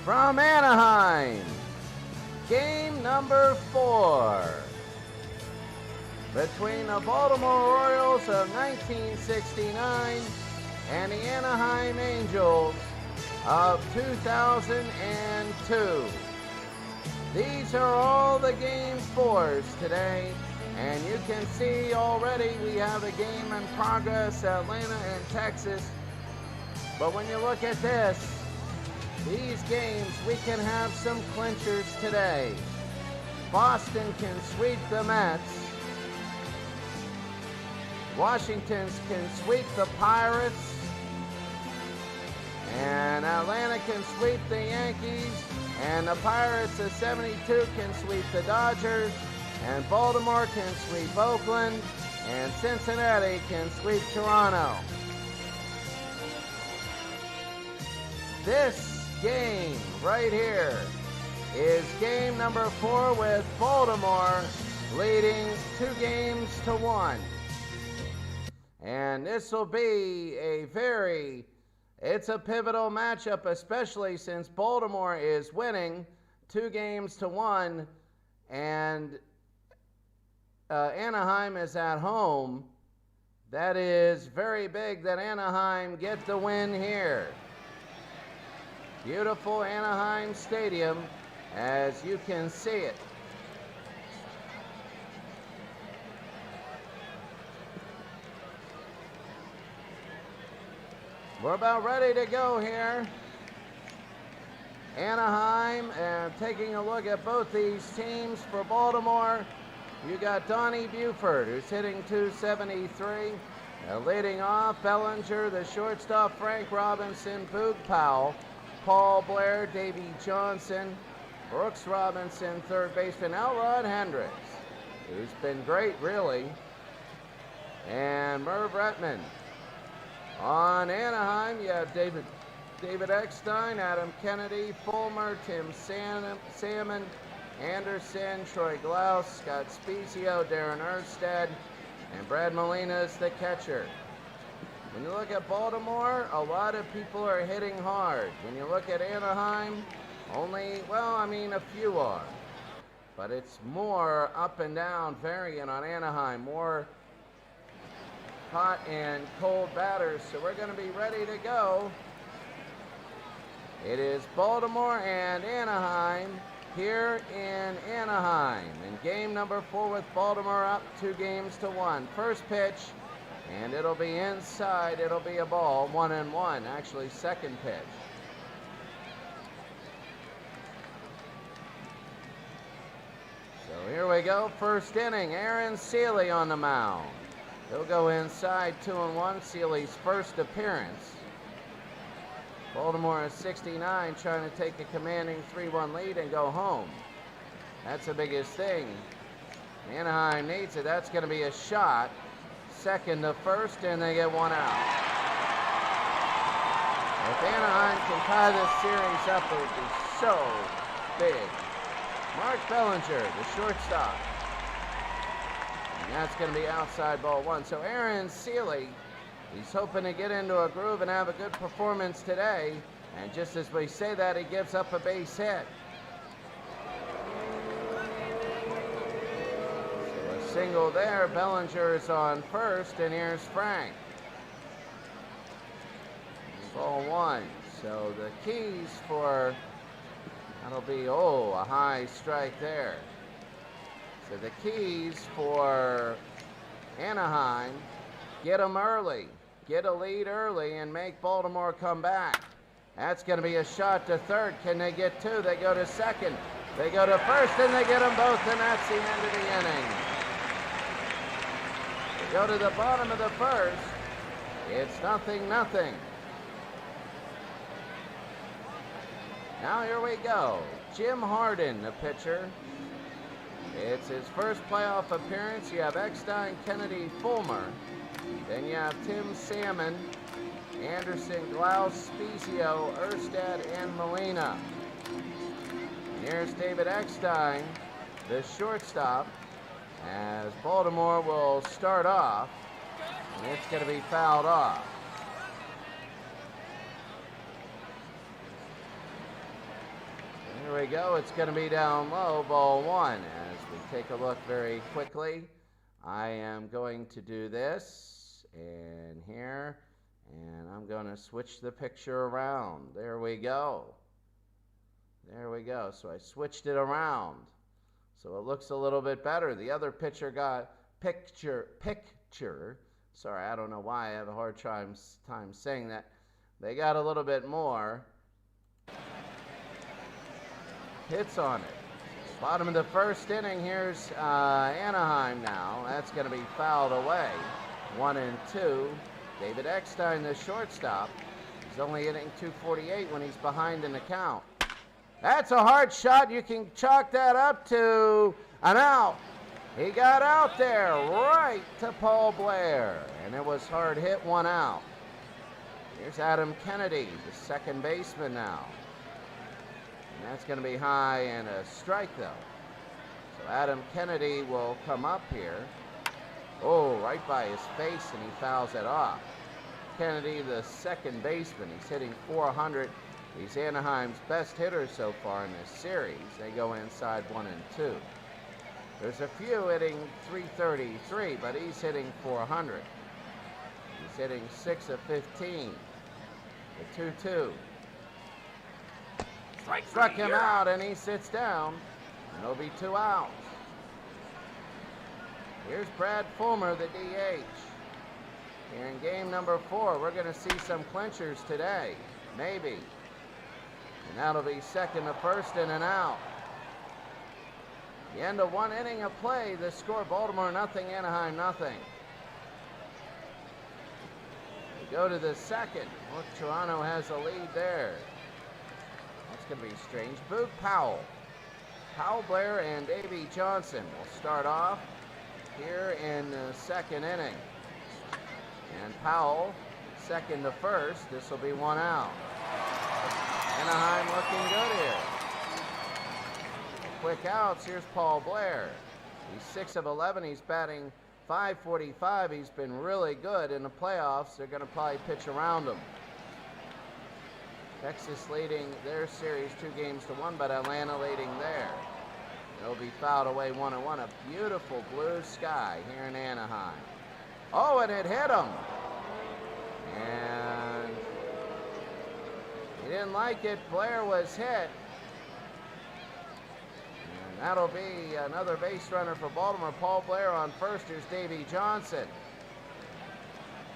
From Anaheim, game number 4 between the Baltimore Orioles of 1969 and the Anaheim Angels of 2002. These are all the game 4s today, and you can see already we have a game in progress, Atlanta and Texas. But when you look at this, these games, we can have some clinchers today. Boston can sweep the Mets. Washington can sweep the Pirates. And Atlanta can sweep the Yankees. And the Pirates of 72 can sweep the Dodgers. And Baltimore can sweep Oakland. And Cincinnati can sweep Toronto. This game right here is game number 4 with Baltimore leading 2-1. And this will be it's a pivotal matchup, especially since Baltimore is winning 2-1 and Anaheim is at home. That is very big that Anaheim get the win here. Beautiful Anaheim Stadium, as you can see it. We're about ready to go here. Anaheim, and taking a look at both these teams. For Baltimore, you got Donnie Buford, who's hitting .273. Leading off, Bellinger, the shortstop, Frank Robinson, Boog Powell, Paul Blair, Davey Johnson, Brooks Robinson, third baseman, Elrod Hendricks, who's been great, really, and Merv Retman. On Anaheim, you have David Eckstein, Adam Kennedy, Fulmer, Tim Salmon, Anderson, Troy Glaus, Scott Spezio, Darren Erstad, and Brad Molina is the catcher. When you look at Baltimore, a lot of people are hitting hard. When you look at Anaheim, a few are. But it's more up and down variant on Anaheim, more hot and cold batters. So we're going to be ready to go. It is Baltimore and Anaheim here in Anaheim. In game number 4 with Baltimore up 2-1. First pitch. And it'll be inside, it'll be a ball, 1-1, actually second pitch. So here we go, first inning, Aaron Seeley on the mound. He'll go inside, 2-1, Seeley's first appearance. Baltimore is 69, trying to take a commanding 3-1 lead and go home. That's the biggest thing. Anaheim needs it, that's going to be a shot. Second to first, and they get one out. If Anaheim can tie this series up, it would be so big. Mark Bellinger, the shortstop. And that's going to be outside ball 1. So Aaron Seeley, he's hoping to get into a groove and have a good performance today. And just as we say that, he gives up a base hit. Single there, Bellinger is on first, and here's Frank. Ball 1. So the keys for, that'll be, a high strike there. So the keys for Anaheim, get them early, get a lead early, and make Baltimore come back. That's going to be a shot to third. Can they get 2? They go to second. They go to first, and they get them both, and that's the end of the inning. Go to the bottom of the first. It's 0-0. Now here we go. Jim Harden, the pitcher. It's his first playoff appearance. You have Eckstein, Kennedy, Fulmer. Then you have Tim Salmon, Anderson, Glaus, Spezio, Erstad, and Molina. And here's David Eckstein, the shortstop, as Baltimore will start off, and it's going to be fouled off. Here we go. It's going to be down low, ball one. As we take a look very quickly, I am going to do this and here, and I'm going to switch the picture around. There we go. There we go. So I switched it around. So it looks a little bit better. The other pitcher got picture. Sorry, I don't know why I have a hard time saying that. They got a little bit more hits on it. Bottom of the first inning, here's Anaheim now. That's going to be fouled away. 1-2. David Eckstein, the shortstop. He's only hitting .248 when he's behind in the count. That's a hard shot. You can chalk that up to an out. He got out there right to Paul Blair, and it was hard hit, 1 out. Here's Adam Kennedy, the second baseman now. And that's going to be high and a strike, though. So Adam Kennedy will come up here. Oh, right by his face, and he fouls it off. Kennedy, the second baseman, he's hitting .400. He's Anaheim's best hitter so far in this series. They go inside 1-2. There's a few hitting .333, but he's hitting .400. He's hitting 6 of 15. The 2-2. Struck him out, and he sits down. And it'll be 2 outs. Here's Brad Fulmer, the DH. Here in game number 4, we're going to see some clinchers today. Maybe. And that'll be second to first and an out. The end of 1 inning of play. The score, Baltimore 0, Anaheim 0. We go to the second. Look, Toronto has a lead there. That's going to be strange. Boog Powell. Powell, Blair, and Davey Johnson will start off here in the second inning. And Powell, second to first. This will be 1 out. Anaheim looking good here. Quick outs. Here's Paul Blair. He's 6 of 11. He's batting .545. He's been really good in the playoffs. They're going to probably pitch around him. Texas leading their series 2-1, but Atlanta leading there. It'll be fouled away 1-1. A beautiful blue sky here in Anaheim. Oh, and it hit him. And he didn't like it. Blair was hit. And that'll be another base runner for Baltimore. Paul Blair on first. Here's Davey Johnson.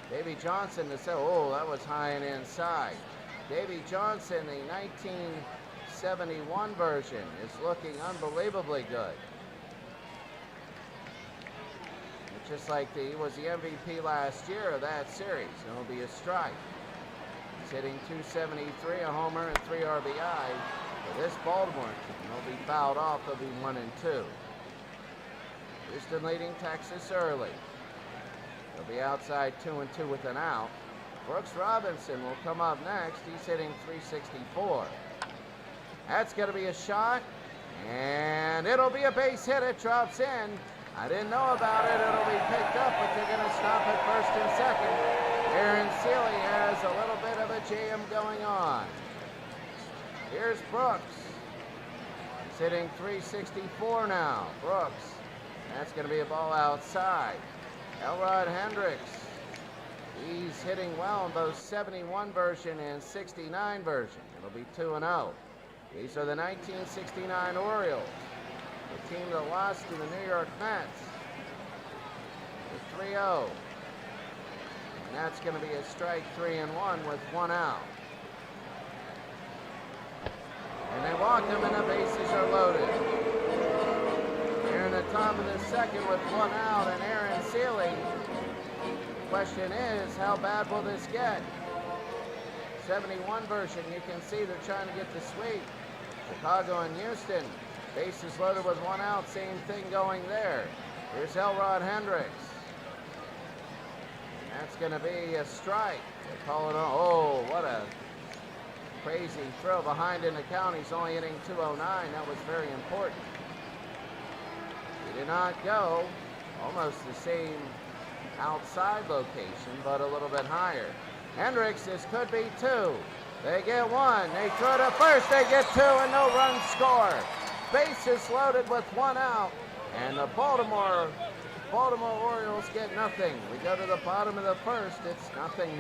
Davey Johnson to say, oh, that was high and inside. Davey Johnson, the 1971 version, is looking unbelievably good. Just like he was the MVP last year of that series. It'll be a strike. He's hitting .273, a homer, and 3 RBI for this Baltimore team. They'll be fouled off. They'll be 1-2. Houston leading Texas early. They'll be outside 2-2 with an out. Brooks Robinson will come up next. He's hitting .364. That's going to be a shot, and it'll be a base hit. It drops in. I didn't know about it. It'll be picked up, but they're going to stop at first and second. Aaron Seeley has a little bit of a jam going on. Here's Brooks. He's hitting .364 now. Brooks. That's going to be a ball outside. Elrod Hendricks. He's hitting well in both 71 version and 69 version. It'll be 2-0. These are the 1969 Orioles, the team that lost to the New York Mets. The 3-0. And that's going to be a strike 3-1 with 1 out. And they walk him and the bases are loaded. Here in the top of the second with 1 out and Aaron Seeley. Question is, how bad will this get? 71 version, you can see they're trying to get the sweep. Chicago and Houston, bases loaded with 1 out, same thing going there. Here's Elrod Hendricks. And that's going to be a strike. They call it, oh, what a crazy throw behind in the count. He's only hitting .209. That was very important. He did not go. Almost the same outside location, but a little bit higher. Hendricks, this could be 2. They get one. They throw to first. They get two, and no runs score. Bases loaded with one out, and the Baltimore Orioles get nothing. We go to the bottom of the first. It's 0-0.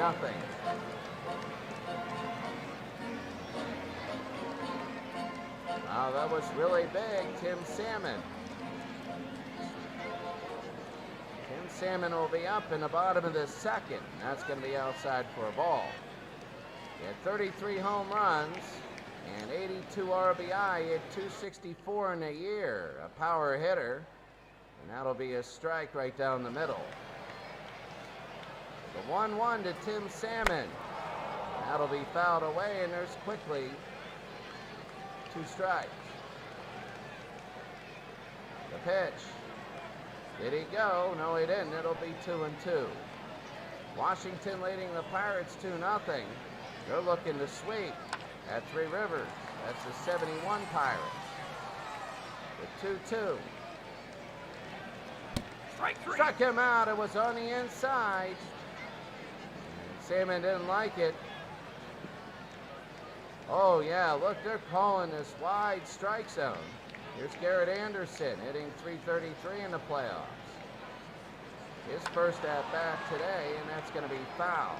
Wow, that was really big. Tim Salmon. Tim Salmon will be up in the bottom of the second. That's going to be outside for a ball. He had 33 home runs and 82 RBI. He had 264 in a year. A power hitter. And that'll be a strike right down the middle. The 1-1 to Tim Salmon. That'll be fouled away, and there's quickly 2 strikes. The pitch. Did he go? No, he didn't. It'll be 2-2. Washington leading the Pirates 2-0. They're looking to sweep at Three Rivers. That's the 71 Pirates. The 2-2. Strike 3. Struck him out. It was on the inside. Salmon didn't like it. Oh, yeah, look, they're calling this wide strike zone. Here's Garrett Anderson hitting .333 in the playoffs. His first at-bat today, and that's going to be foul.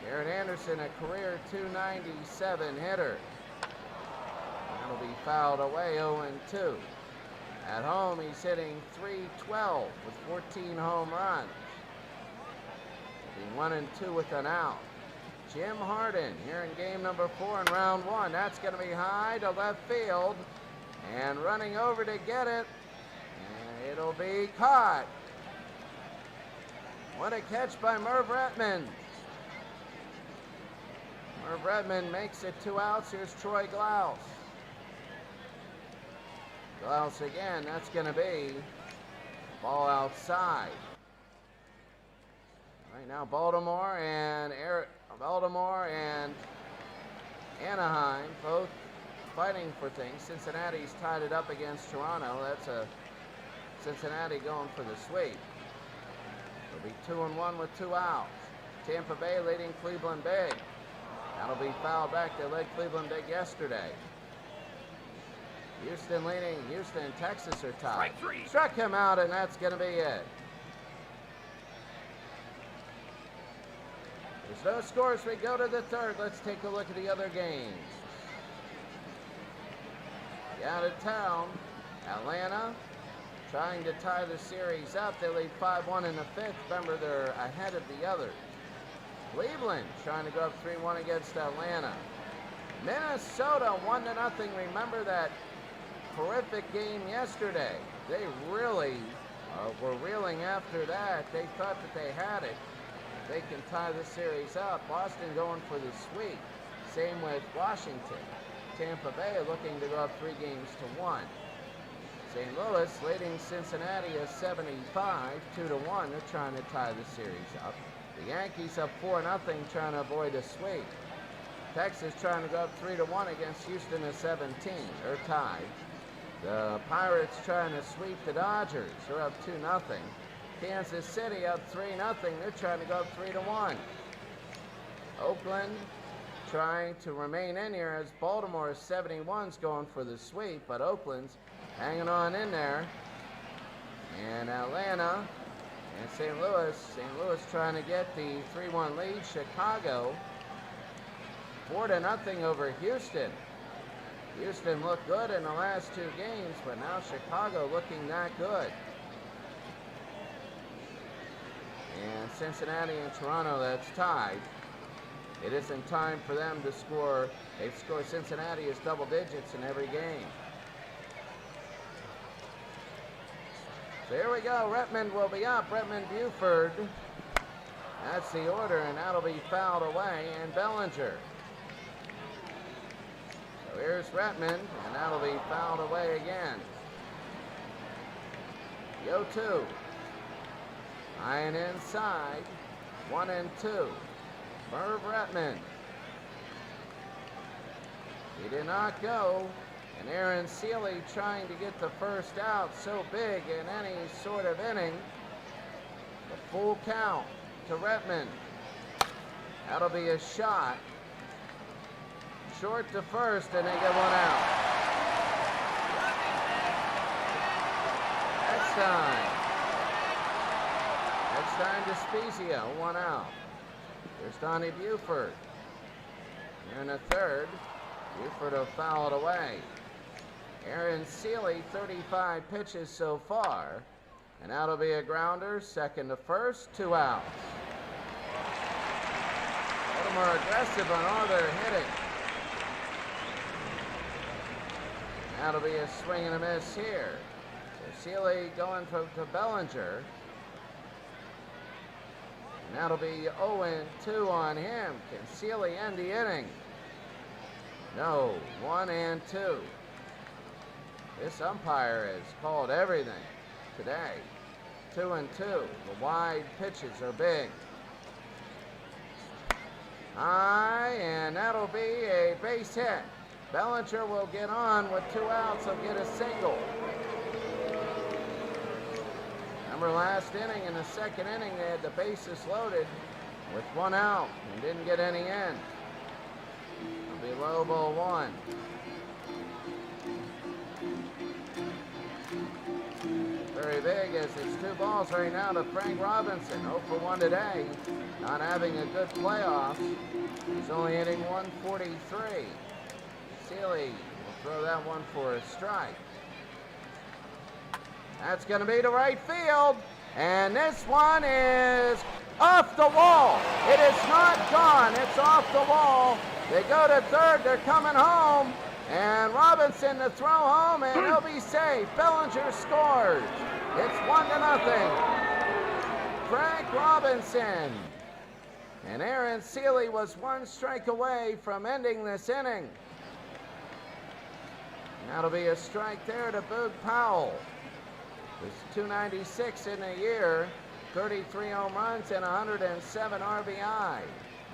Garrett Anderson, a career .297 hitter. That'll be fouled away, 0-2. At home, he's hitting .312 with 14 home runs. He'll be 1-2 with an out. Jim Harden here in game number 4 in round 1. That's going to be high to left field. And running over to get it. And it'll be caught. What a catch by Merv Redmond. Merv Redmond makes it 2 outs. Here's Troy Glaus. Glaus again. That's going to be ball outside. Right now, Baltimore and Anaheim both fighting for things. Cincinnati's tied it up against Toronto. That's a Cincinnati going for the sweep. It'll be 2-1 with 2 outs. Tampa Bay leading Cleveland big. That'll be fouled back. They led Cleveland big yesterday. Houston and Texas are tied. Strike 3. Struck him out, and that's going to be it. There's no scores. We go to the third. Let's take a look at the other games. Out of town, Atlanta trying to tie the series up. They lead 5-1 in the 5th. Remember, they're ahead of the others. Cleveland trying to go up 3-1 against Atlanta. Minnesota 1-0. Remember that horrific game yesterday. They really were reeling after that. They thought that they had it. They can tie the series up. Boston going for the sweep. Same with Washington. Tampa Bay looking to go up 3-1. St. Louis leading Cincinnati a 75, 2-1. They're trying to tie the series up. The Yankees up 4-0, trying to avoid a sweep. Texas trying to go up 3-1 against Houston at 17. They're tied. The Pirates trying to sweep the Dodgers. They're up 2-0. Kansas City up 3-0. They're trying to go up 3-1. Oakland trying to remain in here as Baltimore's 71's going for the sweep, but Oakland's hanging on in there. And Atlanta and St. Louis trying to get the 3-1 lead. Chicago 4-0 over Houston. Houston looked good in the last 2 games, but now Chicago looking that good. And Cincinnati and Toronto, that's tied. It isn't time for them to score. They've scored Cincinnati as double digits in every game. So here we go. Redmond will be up. Redmond Buford. That's the order, and that'll be fouled away. And Bellinger. So here's Redmond, and that'll be fouled away again. The 0-2. Iron inside. 1-2. Merv Redmond. He did not go. And Aaron Seeley trying to get the first out, so big in any sort of inning. The full count to Redmond. That'll be a shot. short to first, and they get one out. Next time to Spezia, one out. There's Donnie Buford. Here in the third, Buford will foul it away. Aaron Seeley, 35 pitches so far, and that'll be a grounder, second to first, 2 outs. Baltimore aggressive on all their hitting. That'll be a swing and a miss here. So Seeley going to Bellinger. And that'll be 0-2 on him. Can Seeley end the inning? No, 1-2. This umpire has called everything today. 2-2. The wide pitches are big. High, and that'll be a base hit. Bellinger will get on with 2 outs. He'll get a single. Remember last inning, in the second inning, they had the bases loaded with 1 out and didn't get any in. It'll be low ball 1. Very big as it's 2 balls right now to Frank Robinson. 0 for 1 today. Not having a good playoff. He's only hitting 143. Seeley will throw that one for a strike. That's going to be to right field. And this one is off the wall. It is not gone. It's off the wall. They go to third. They're coming home. And Robinson to throw home, and he'll be safe. Bellinger scores. It's 1-0. Frank Robinson. And Aaron Seeley was 1 strike away from ending this inning. And that'll be a strike there to Boog Powell. There's 296 in a year, 33 home runs, and 107 RBI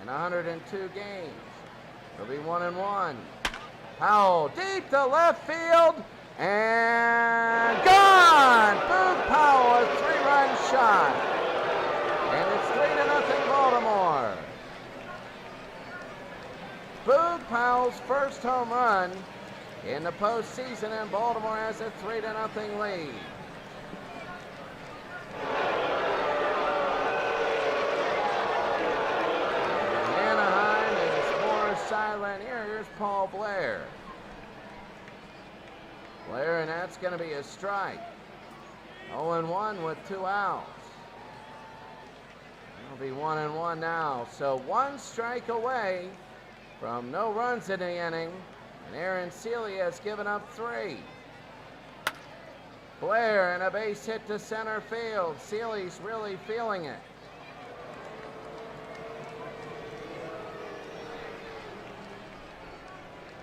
in 102 games. It'll be 1-1. Powell deep to left field, and gone! Boog Powell, a 3-run shot. And it's 3-0 Baltimore. Boog Powell's first home run in the postseason, and Baltimore has a 3-0 lead. Anaheim is more silent here. Here's Paul Blair. Blair, and that's going to be a strike. 0-1 with 2 outs. It'll be 1-1 now. So 1 strike away from no runs in the inning, and Aaron Seeley has given up 3. Blair and a base hit to center field. Seeley's really feeling it.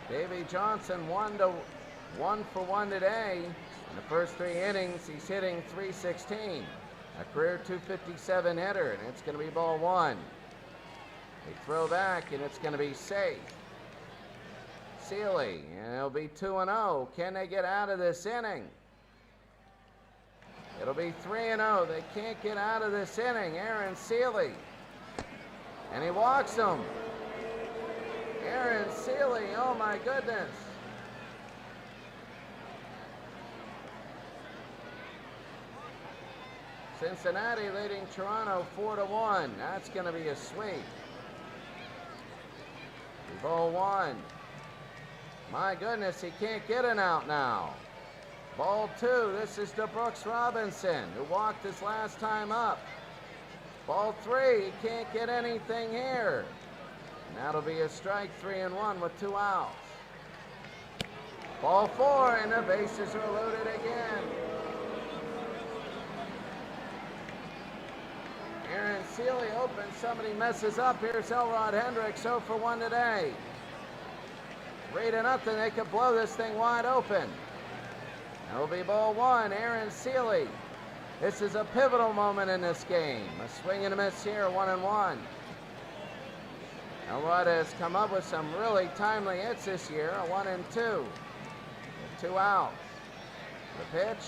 Davey Johnson 1 for 1 today. In the first 3 innings, he's hitting .316. A career .257 hitter, and it's going to be ball 1. They throw back, and it's going to be safe. Seeley, and it'll be 2-0. Can they get out of this inning? It'll be 3-0. They can't get out of this inning. Aaron Seeley. And he walks him. Aaron Seeley, oh my goodness. Cincinnati leading Toronto 4-1. That's going to be a sweep. Ball 1. My goodness, he can't get an out now. Ball 2, this is to Brooks Robinson, who walked his last time up. Ball 3, he can't get anything here. And that'll be a strike, 3-1 with 2 outs. Ball 4, and the bases are loaded again. Aaron Seeley open, somebody messes up. Here's Elrod Hendricks, 0 for 1 today. 3-0, they could blow this thing wide open. That'll be ball 1, Aaron Seeley. This is a pivotal moment in this game. A swing and a miss here, 1-1. Elrod has come up with some really timely hits this year, a 1-2. With 2 outs. The pitch.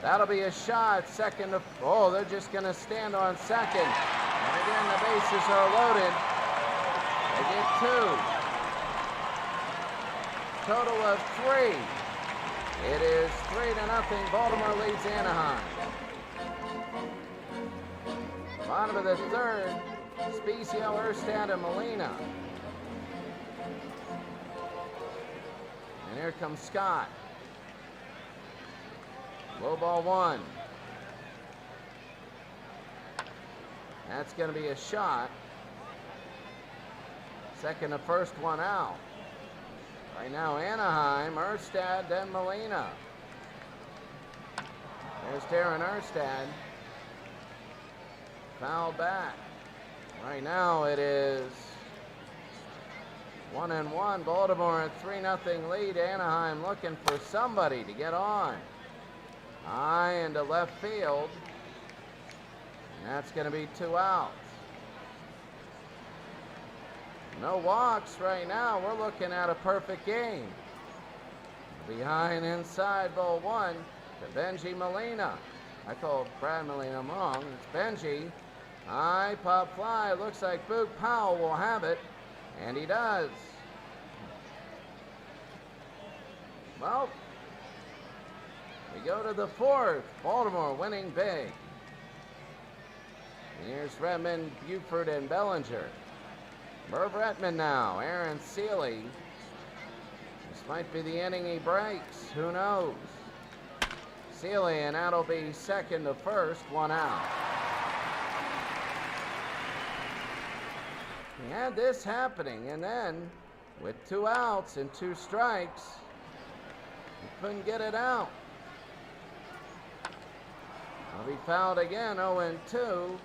That'll be a shot, second to, oh, they're just going to stand on second. And again, the bases are loaded. They get 2. total of 3. It is 3-0. Baltimore leads Anaheim. Bottom of the third, Spezio, Erstad, and Molina. And here comes Scott. Low ball 1. That's going to be a shot. Second to first one out. Right now, Anaheim, Erstad, then Molina. There's Darren Erstad. Foul back. Right now it is 1-1. Baltimore at 3-0 lead. Anaheim looking for somebody to get on. High into left field. And that's going to be 2 outs. No walks right now. We're looking at a perfect game. Behind inside ball 1 to Benji Molina. I called Brad Molina wrong. It's Benji. High pop fly. Looks like Boog Powell will have it. And he does. Well, we go to the 4th. Baltimore winning big. Here's Redmond, Buford, and Bellinger. Merv Retman now. Aaron Seeley. This might be the inning he breaks. Who knows? Seeley, and that'll be second to first. 1 out. We had this happening, and then with 2 outs and 2 strikes, he couldn't get it out. I'll be fouled again. 0-2 to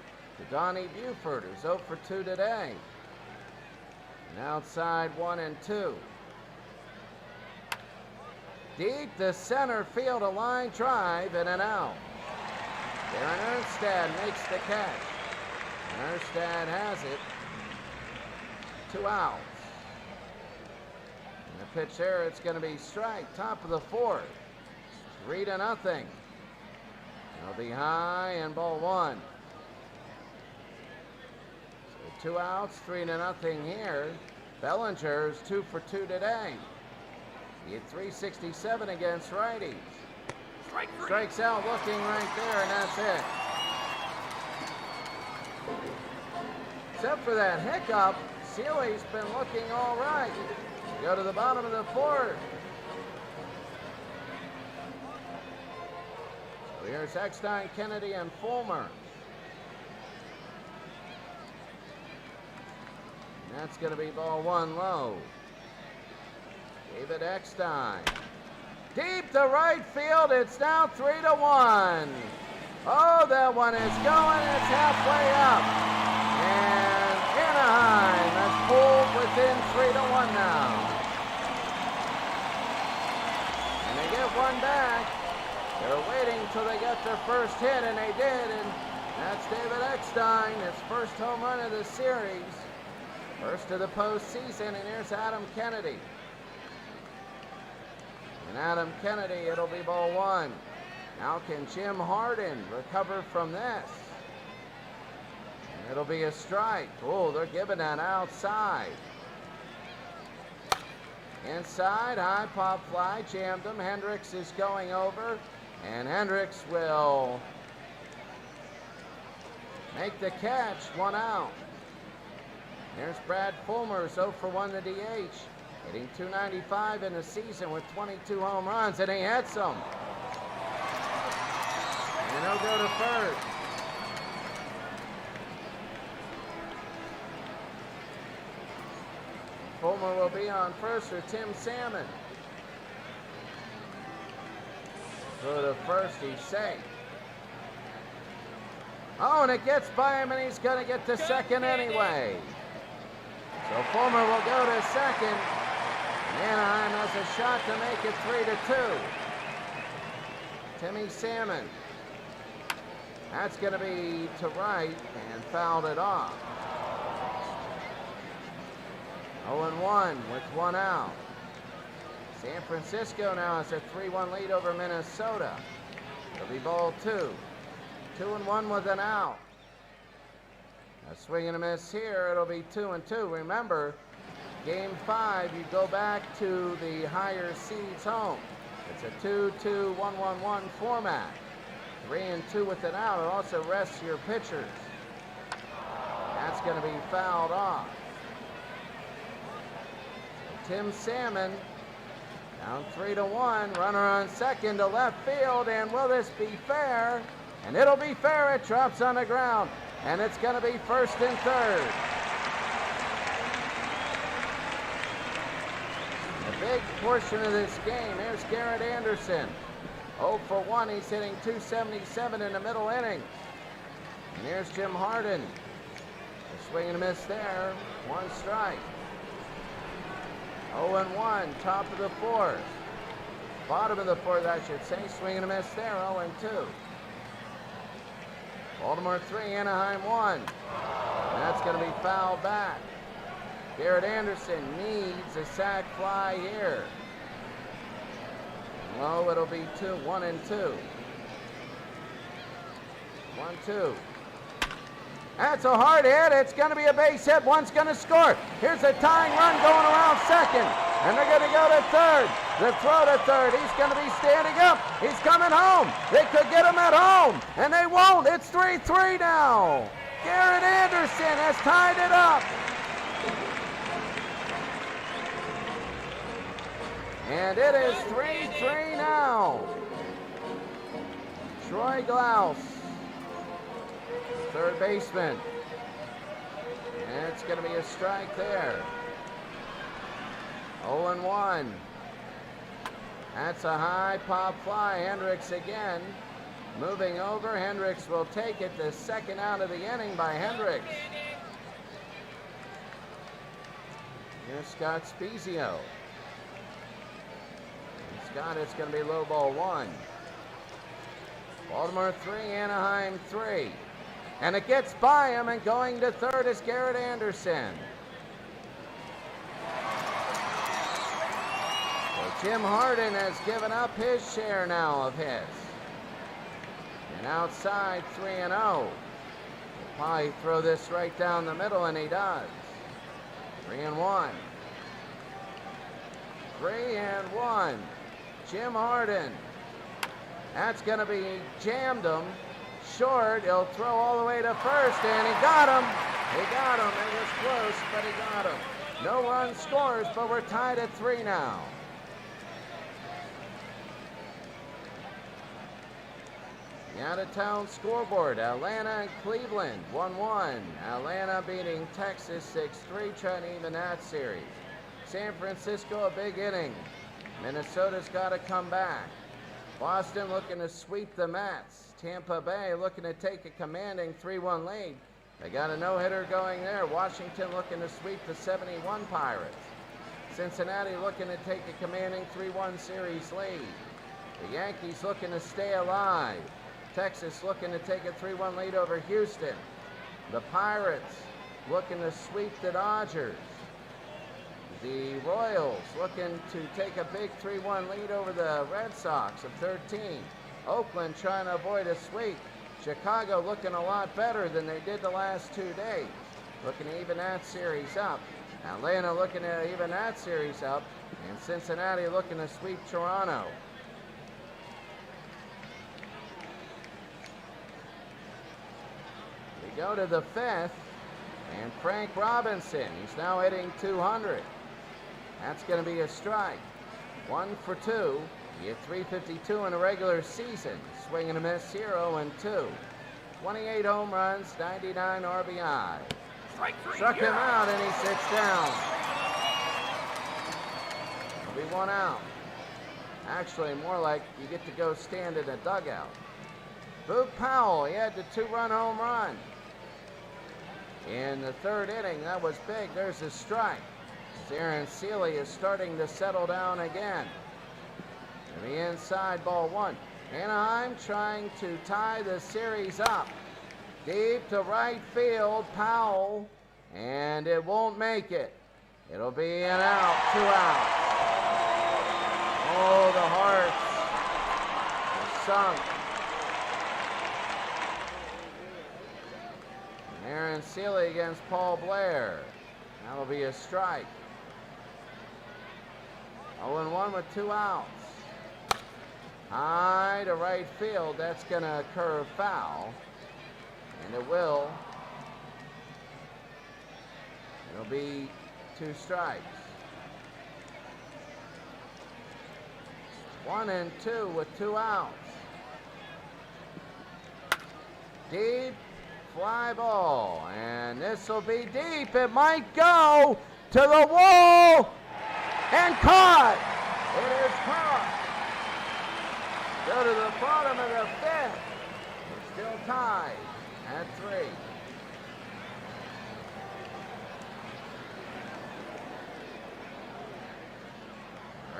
Donnie Buford, who's 0 for 2 today. And outside 1-2. Deep to center field, a line drive and an out. Darren Erstad makes the catch. And Erstad has it. 2 outs. And the pitch there, it's going to be strike. Top of the 4th. 3-0. It'll be high and ball 1. 2 outs, 3-0 here. Bellinger's 2 for 2 today. He had 367 against righties. Strikes out looking right there, and that's it. Except for that hiccup, Seeley's been looking all right. Go to the bottom of the 4th. So here's Eckstein, Kennedy, and Fulmer. That's going to be ball 1 low. David Eckstein. Deep to right field. It's now 3-1. Oh, that one is going. It's halfway up. And Anaheim has pulled within 3-1 now. And they get one back. They're waiting till they get their first hit, and they did. And that's David Eckstein, his first home run of the series. First of the postseason, and here's Adam Kennedy. And Adam Kennedy, it'll be ball 1. Now can Jim Harden recover from this? And it'll be a strike. Oh, they're giving that outside. Inside, high pop fly, jammed him. Hendricks is going over, and Hendricks will make the catch. 1 out. There's Brad Fulmer, 0 for 1 the DH, hitting .295 in the season with 22 home runs, and he hits them. And he'll go to first. Fulmer will be on first for Tim Salmon. Go to first, he's safe. Oh, and it gets by him, and he's going to get to second anyway. So Fulmer will go to second. Anaheim has a shot to make it 3-2. Timmy Salmon. That's going to be to right and fouled it off. 0-1 with 1 out. San Francisco now has a 3-1 lead over Minnesota. It'll be ball 2. 2-1 with an out. A swing and a miss here. It'll be 2-2. Remember, Game 5, you go back to the higher seeds home. It's a 2-2-1-1-1 format. 3-2 with an out. It also rests your pitchers. That's going to be fouled off. Tim Salmon down 3-1. Runner on second to left field. And will this be fair? And it'll be fair. It drops on the ground. And it's going to be first and third. A big portion of this game. Here's Garrett Anderson. 0 for 1. He's hitting .277 in the middle innings. And here's Jim Harden. A swing and a miss there. One strike. 0 and 1. Top of the fourth. Bottom of the fourth, I should say. Swing and a miss there. 0 and 2. Baltimore 3, Anaheim 1. And that's going to be fouled back. Garrett Anderson needs a sac fly here. Low, it'll be 1 and 2. 1-2. That's a hard hit. It's going to be a base hit. One's going to score. Here's a tying run going around second. And they're going to go to third. The throw to third. He's going to be standing up. He's coming home. They could get him at home. And they won't. It's 3-3 now. Garrett Anderson has tied it up. And it is 3-3 now. Troy Glaus, third baseman. And it's going to be a strike there. 0-1. That's a high pop fly. Hendricks again. Moving over. Hendricks will take it. The second out of the inning by Hendricks. Here's Scott Spezio. Scott, it's going to be low ball 1. Baltimore 3, Anaheim 3. And it gets by him, and going to third is Garrett Anderson. So Jim Harden has given up his share now of hits. And outside 3-0. He'll probably throw this right down the middle, and he does. 3-1. 3-1. Jim Harden. That's going to be jammed him. Short. He'll throw all the way to first, and he got him. He got him. It was close, but he got him. No run scores, but we're tied at 3 now. The out-of-town scoreboard. Atlanta and Cleveland 1-1. Atlanta beating Texas 6-3, trying to even that series. San Francisco, a big inning. Minnesota's got to come back. Boston looking to sweep the Mets. Tampa Bay looking to take a commanding 3-1 lead. They got a no-hitter going there. Washington looking to sweep the 71 Pirates. Cincinnati looking to take a commanding 3-1 series lead. The Yankees looking to stay alive. Texas looking to take a 3-1 lead over Houston. The Pirates looking to sweep the Dodgers. The Royals looking to take a big 3-1 lead over the Red Sox of 13. Oakland trying to avoid a sweep. Chicago looking a lot better than they did the last 2 days. Looking to even that series up. Atlanta looking to even that series up. And Cincinnati looking to sweep Toronto. We go to the 5th. And Frank Robinson, he's now hitting 200. That's going to be a strike. 1 for 2. He hit .352 in a regular season. Swing and a miss, 0-2. 28 home runs, 99 RBI. Struck him out, and he sits down. It'll be 1 out. Actually, more like you get to go stand in a dugout. Boog Powell, he had the 2-run home run. In the 3rd inning, that was big. There's a strike. Aaron Seeley is starting to settle down again. To the inside, ball 1. Anaheim trying to tie the series up. Deep to right field, Powell, and it won't make it. It'll be an out, 2 outs. Oh, the hearts are sunk. Aaron Seeley against Paul Blair. That'll be a strike. 0-1 with 2 outs. High to right field. That's going to curve foul. And it will. It'll be 2 strikes. 1-2 with 2 outs. Deep fly ball. And this will be deep. It might go to the wall. And caught. It is caught. Go to the bottom of the 5th. It's still tied at 3.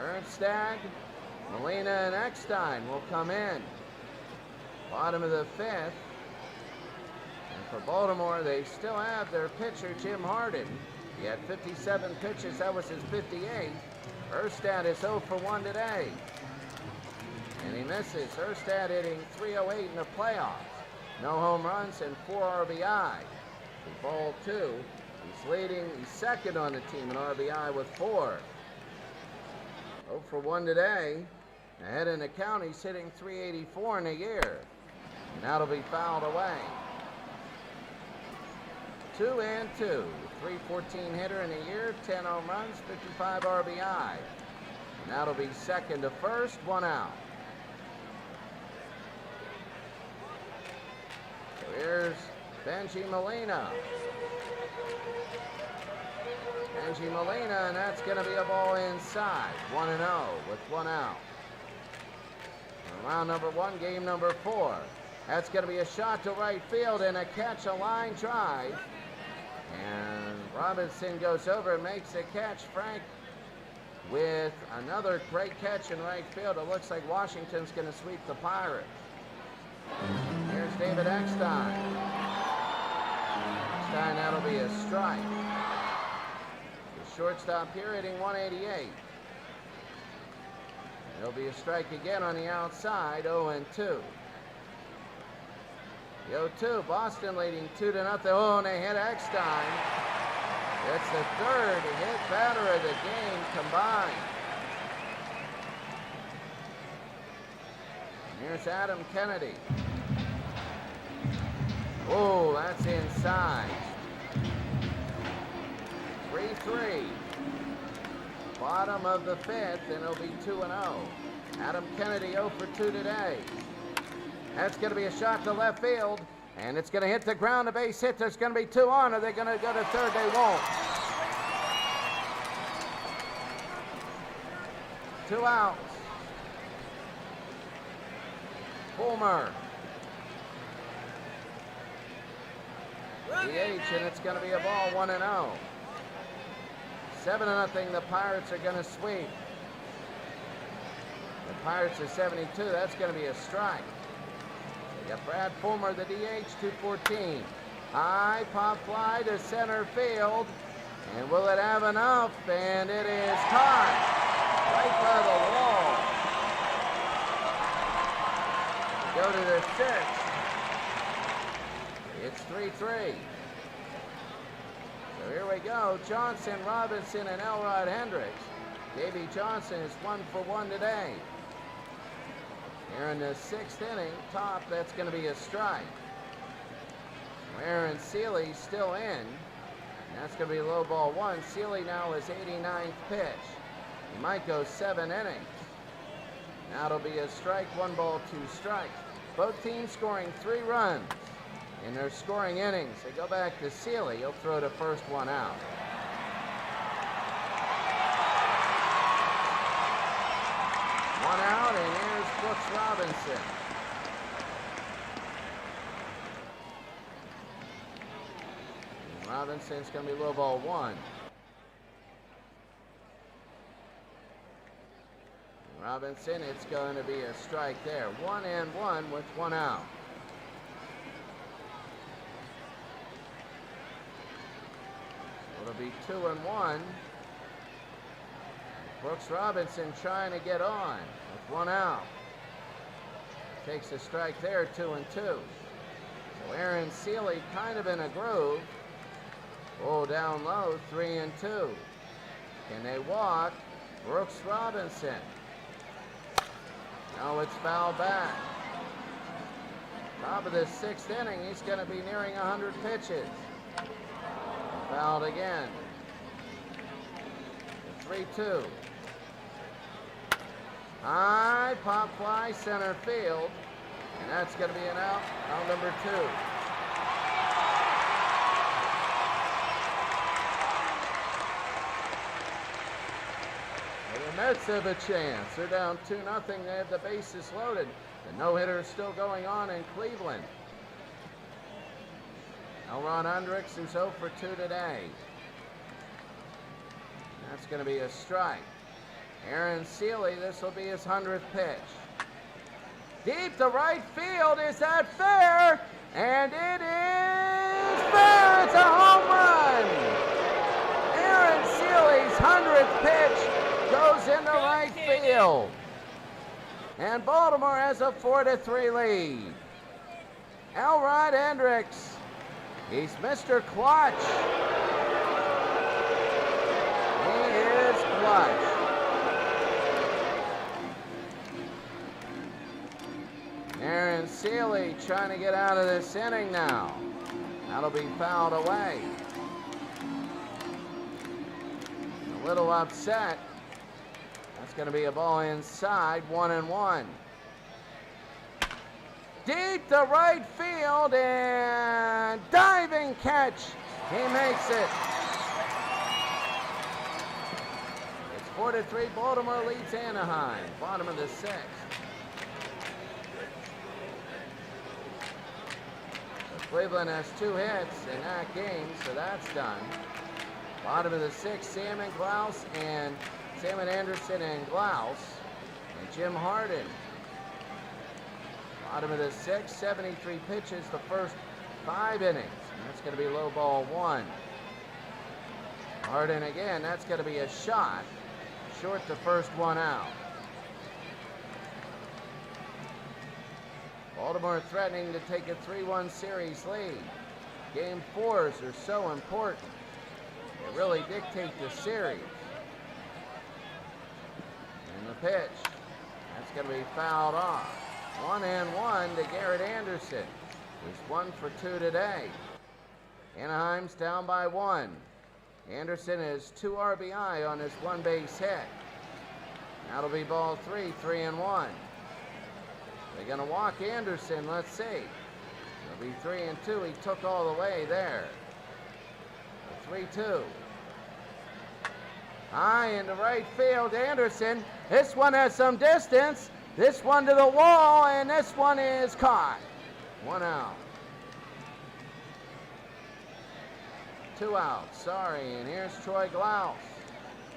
Ernstad, Molina, and Eckstein will come in. Bottom of the 5th. And for Baltimore, they still have their pitcher, Jim Harden. He had 57 pitches. That was his 58th. Erstad is 0 for 1 today. And he misses. Erstad hitting .308 in the playoffs. No home runs and 4 RBI. With ball 2. He's second on the team in RBI with 4. 0 for 1 today. Ahead in the count, he's hitting .384 in a year. And that'll be fouled away. 2-2. .314 hitter in a year, 10 home runs, 55 RBI. And that'll be second to first, 1 out. So here's Benji Molina. Benji Molina, and that's going to be a ball inside. 1-0 with 1 out. Round number 1, game number 4. That's going to be a shot to right field and a catch, a line drive. And Robinson goes over and makes the catch. Frank with another great catch in right field. It looks like Washington's going to sweep the Pirates. Here's David Eckstein. Eckstein, that'll be a strike. The shortstop here hitting .188. It'll be a strike again on the outside, 0-2. The 0-2, Boston leading 2-0. Oh, and they hit Eckstein. It's the 3rd hit batter of the game combined. And here's Adam Kennedy. Oh, that's inside. 3-3. Bottom of the 5th, and it'll be 2-0. Adam Kennedy 0 for 2 today. That's going to be a shot to left field, and it's going to hit the ground, a base hit. There's going to be 2 on. Are they going to go to third? They won't. 2 outs. Fulmer. DH, and it's going to be a ball, 1-0. 7-0, the Pirates are going to sweep. The Pirates are 72. That's going to be a strike. They got Brad Fulmer, the DH, 214. High pop fly to center field. And will it have enough? And it is caught right by the wall. Go to the 6th. It's 3-3. So here we go. Johnson, Robinson, and Elrod Hendricks. Davey Johnson is 1 for 1 today. Here in the 6th inning, top, that's going to be a strike. Aaron Seeley still in. And that's going to be low ball 1. Seeley now is 89th pitch. He might go 7 innings. Now it'll be a strike, 1 ball, 2 strikes. Both teams scoring 3 runs in their scoring innings. They go back to Seeley. He'll throw the first one out. One out, and here's Brooks Robinson. And Robinson's going to be low ball 1. And Robinson, it's going to be a strike there. 1-1 with 1 out. It'll be 2-1. Brooks Robinson trying to get on with 1 out. Takes a strike there, 2-2. So Aaron Seeley kind of in a groove. Oh, down low, 3-2. Can they walk? Brooks Robinson. Now it's fouled back. Top of the 6th inning, he's going to be nearing 100 pitches. Fouled again. 3-2. High pop fly center field, and that's going to be an out. Out number 2. The Mets have a chance. They're down 2-0. They have the bases loaded. The no-hitter is still going on in Cleveland. Elron Hendricks, who's 0 for 2 today. That's going to be a strike. Aaron Seeley, this will be his 100th pitch. Deep to right field. Is that fair? And it is fair. It's a home run. Aaron Seeley's 100th pitch goes into right field. And Baltimore has a 4-3 lead. Elrod Hendricks, he's Mr. Clutch. He is clutch. Aaron Seeley trying to get out of this inning now. That'll be fouled away. A little upset. That's going to be a ball inside, 1-1. Deep to right field and diving catch. He makes it. It's 4-3. Baltimore leads Anaheim. Bottom of the 6th. Cleveland has 2 hits in that game, so that's done. Bottom of the 6th, Salmon Glaus and Salmon Anderson and Glaus and Jim Harden. Bottom of the 6th, 73 pitches the first 5 innings. And that's going to be low ball 1. Harden again, that's going to be a shot. Short the first one out. Baltimore threatening to take a 3-1 series lead. Game 4s are so important. They really dictate the series. And the pitch. That's going to be fouled off. 1-1 to Garrett Anderson. He's 1 for 2 today. Anaheim's down by 1. Anderson has 2 RBI on his 1-base hit. That'll be ball 3, 3-1. They're going to walk Anderson. Let's see. It'll be 3-2. He took all the way there. 3-2. High into right field, Anderson. This one has some distance. This one to the wall, and this one is caught. 1 out. 2 out. Sorry. And here's Troy Glaus.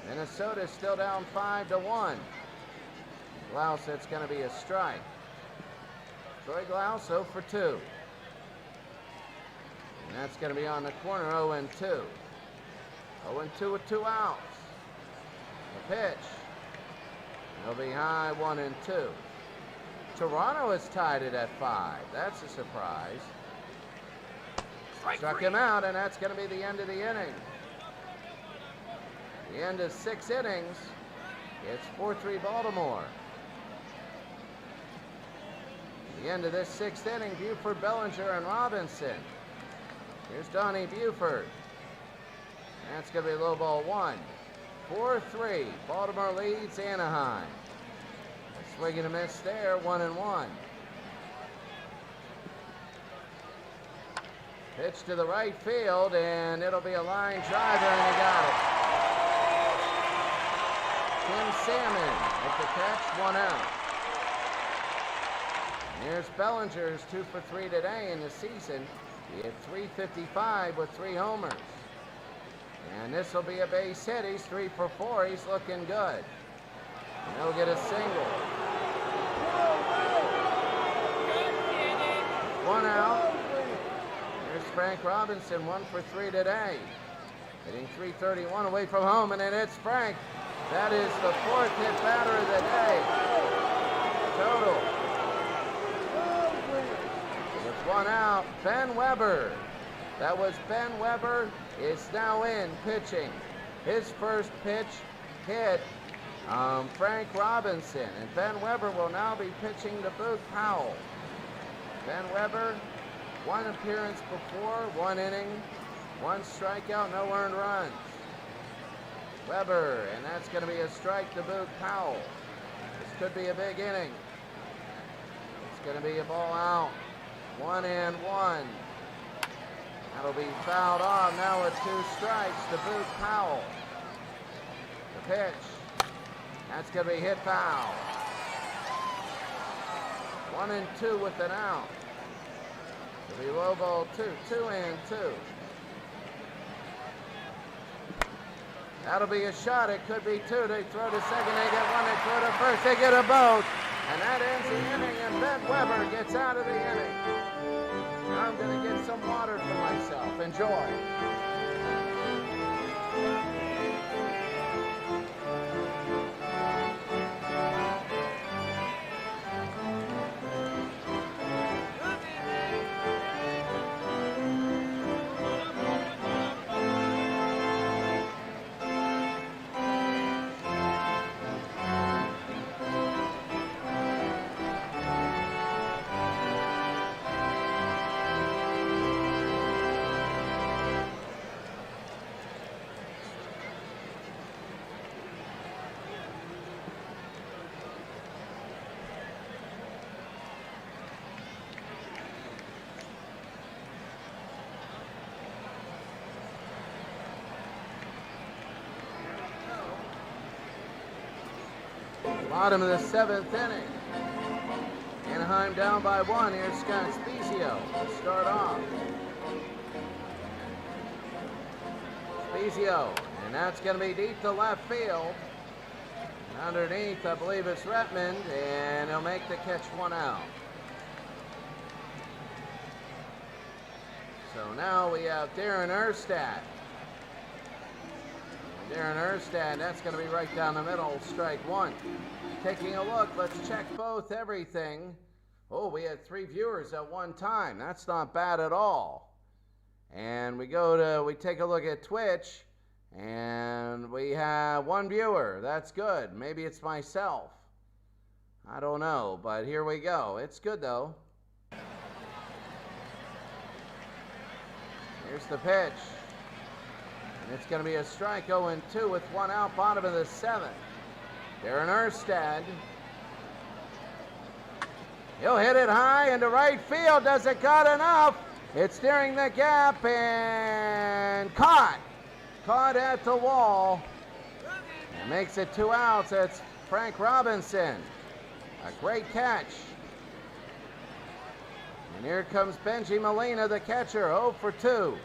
Minnesota's still down 5-1. Glaus, that's going to be a strike. Troy Glaus 0 for 2. And that's going to be on the corner, 0-2. 0-2 with 2 outs. The pitch. It'll be high, 1-2. Toronto is tied it at 5. That's a surprise. Struck him out, and that's going to be the end of the inning. The end of 6 innings. It's 4-3 Baltimore. The end of this 6th inning, Buford, Bellinger, and Robinson. Here's Donnie Buford. That's going to be low ball 1. 4-3. Baltimore leads Anaheim. A swing and a miss there, 1-1. Pitch to the right field, and it'll be a line driver, and he got it. Tim Salmon with the catch, 1 out. And here's Bellinger, who's 2 for 3 today in the season. He had 355 with 3 homers. And this will be a base hit. He's 3 for 4. He's looking good. And he'll get a single. 1 out. Here's Frank Robinson, 1 for 3 today. Hitting 331 away from home, and then it's Frank. That is the 4th hit batter of the day. Total. With 1 out, Ben Weber. That was Ben Weber, is now in pitching. His first pitch hit Frank Robinson. And Ben Weber will now be pitching to Boog Powell. Ben Weber, one appearance before, 1 inning, 1 strikeout, no earned runs. Weber, and that's going to be a strike to Boog Powell. This could be a big inning. It's going to be a ball out. 1-1. That'll be fouled off. Now with 2 strikes to Boog Powell. The pitch. That's going to be hit foul. 1-2 with an out. It'll be low ball 2. 2-2. That'll be a shot. It could be 2. They throw to second. They get 1. They throw to first. They get a both. And that ends the inning. And Ben Weber gets out of the inning. I'm going to get some water for myself. Enjoy. Bottom of the 7th inning. Anaheim down by 1. Here's Scott Spezio to start off. Spezio, and that's going to be deep to left field. Underneath, I believe it's Redmond, and he'll make the catch 1 out. So now we have Darren Erstad. Darren Erstad, that's going to be right down the middle, strike 1. Taking a look, let's check both, everything. Oh, we had 3 viewers at one time. That's not bad at all. And we take a look at Twitch, and we have 1 viewer. That's good. Maybe it's myself. I don't know, but here we go. It's good, though. Here's the pitch. And it's going to be a strike, 0-2 with 1 out, bottom of the 7th. Darren Erstad. He'll hit it high into right field. Does it got enough? It's nearing the gap and caught. Caught at the wall. It makes it 2 outs. It's Frank Robinson. A great catch. And here comes Benji Molina, the catcher, 0 for 2.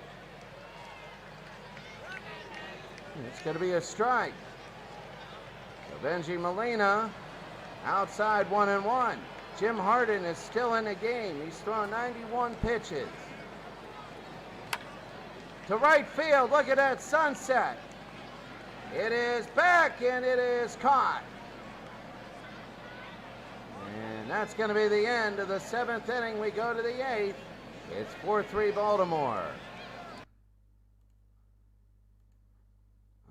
It's going to be a strike. So Benji Molina outside 1-1. Jim Harden is still in the game. He's thrown 91 pitches. To right field, look at that sunset. It is back and it is caught. And that's going to be the end of the 7th inning. We go to the 8th. It's 4-3 Baltimore.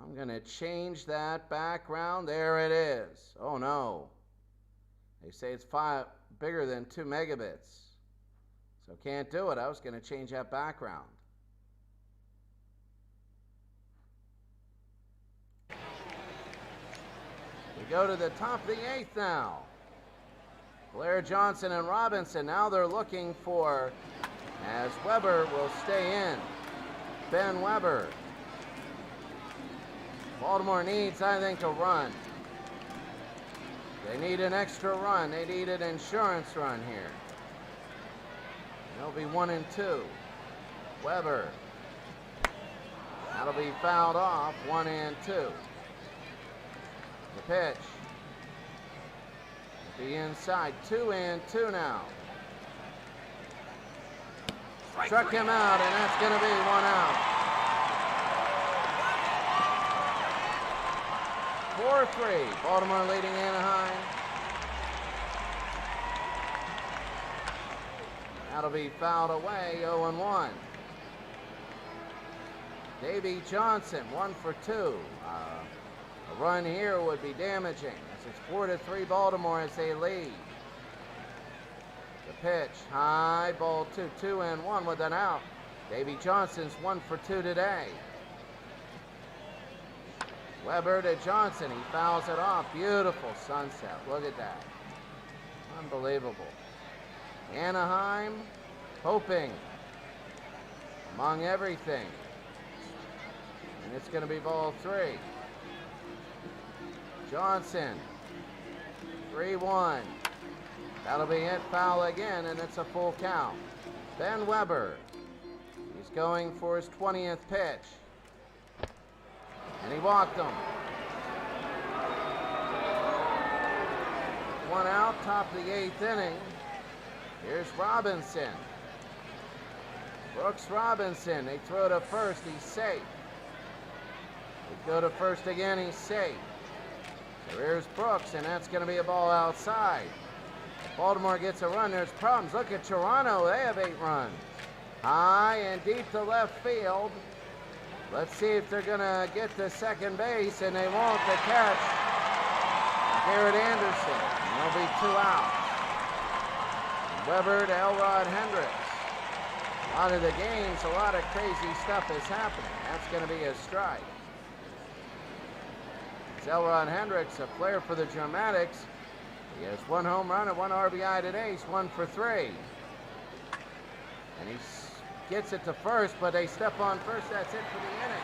I'm going to change that background. There it is. Oh, no. They say it's bigger than 2 megabits. So can't do it. I was going to change that background. We go to the top of the 8th now. Blair, Johnson, and Robinson. Now they're looking for, as Weber will stay in, Ben Weber. Baltimore needs, I think, a run. They need an extra run. They need an insurance run here. It'll be 1-2. Weber. That'll be fouled off. 1-2. The pitch. It'll be inside. 2-2 now. Struck him out, and that's going to be 1 out. 4-3. Baltimore leading Anaheim. That'll be fouled away. 0-1. Davey Johnson, 1 for 2. A run here would be damaging. It's 4-3 Baltimore as they lead. The pitch, high, ball 2-2-1 with an out. Davy Johnson's 1 for 2 today. Weber to Johnson, he fouls it off. Beautiful sunset, look at that. Unbelievable. Anaheim hoping among everything. And it's going to be ball 3. Johnson, 3-1. That'll be hit foul again, and it's a full count. Ben Weber, he's going for his 20th pitch. And he walked him. 1 out, top of the 8th inning. Here's Robinson. Brooks Robinson, they throw to first, he's safe. They go to first again, he's safe. So here's Brooks, and that's going to be a ball outside. If Baltimore gets a run, there's problems. Look at Toronto, they have 8 runs. High and deep to left field. Let's see if they're going to get to second base, and they won't. The catch, Garrett Anderson. And there'll be 2 outs. Weber to Elrod Hendricks. A lot of the games, a lot of crazy stuff is happening. That's going to be a strike. It's Elrod Hendricks, a player for the Dramatics. He has 1 home run and 1 RBI today. He's 1 for 3. And he gets it to first, but they step on first. That's it for the inning.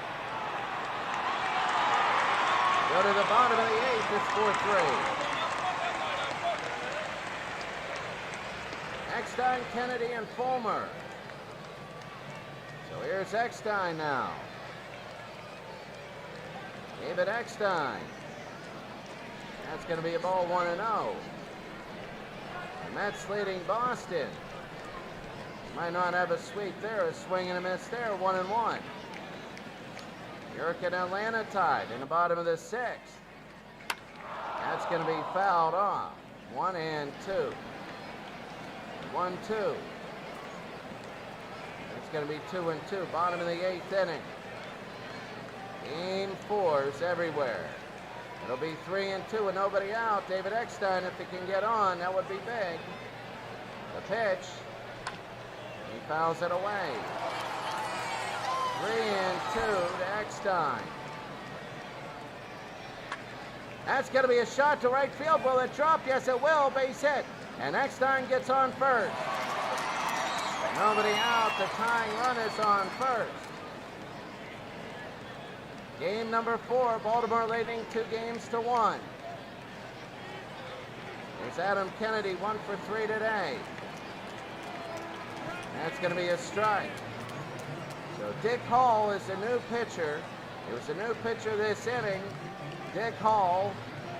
Go to the bottom of the 8th. It's 4-3. Eckstein, Kennedy, and Fulmer. So here's Eckstein now. David Eckstein. That's going to be a ball 1-0. The Mets leading Boston. Might not have a sweep there, a swing and a miss there, 1-1. New York and Atlanta tied in the bottom of the 6th. That's going to be fouled off. 1-2. 1-2. It's going to be 2-2. Bottom of the 8th inning. Game 4's everywhere. It'll be 3-2 and nobody out. David Eckstein, if he can get on, that would be big. The pitch. He fouls it away. 3-2 to Eckstein. That's going to be a shot to right field. Will it drop? Yes, it will. Base hit. And Eckstein gets on first. Nobody out. The tying run is on first. Game number 4. Baltimore leading 2-1. There's Adam Kennedy, 1 for 3 today. That's going to be a strike. So Dick Hall is the new pitcher. It was a new pitcher this inning. Dick Hall.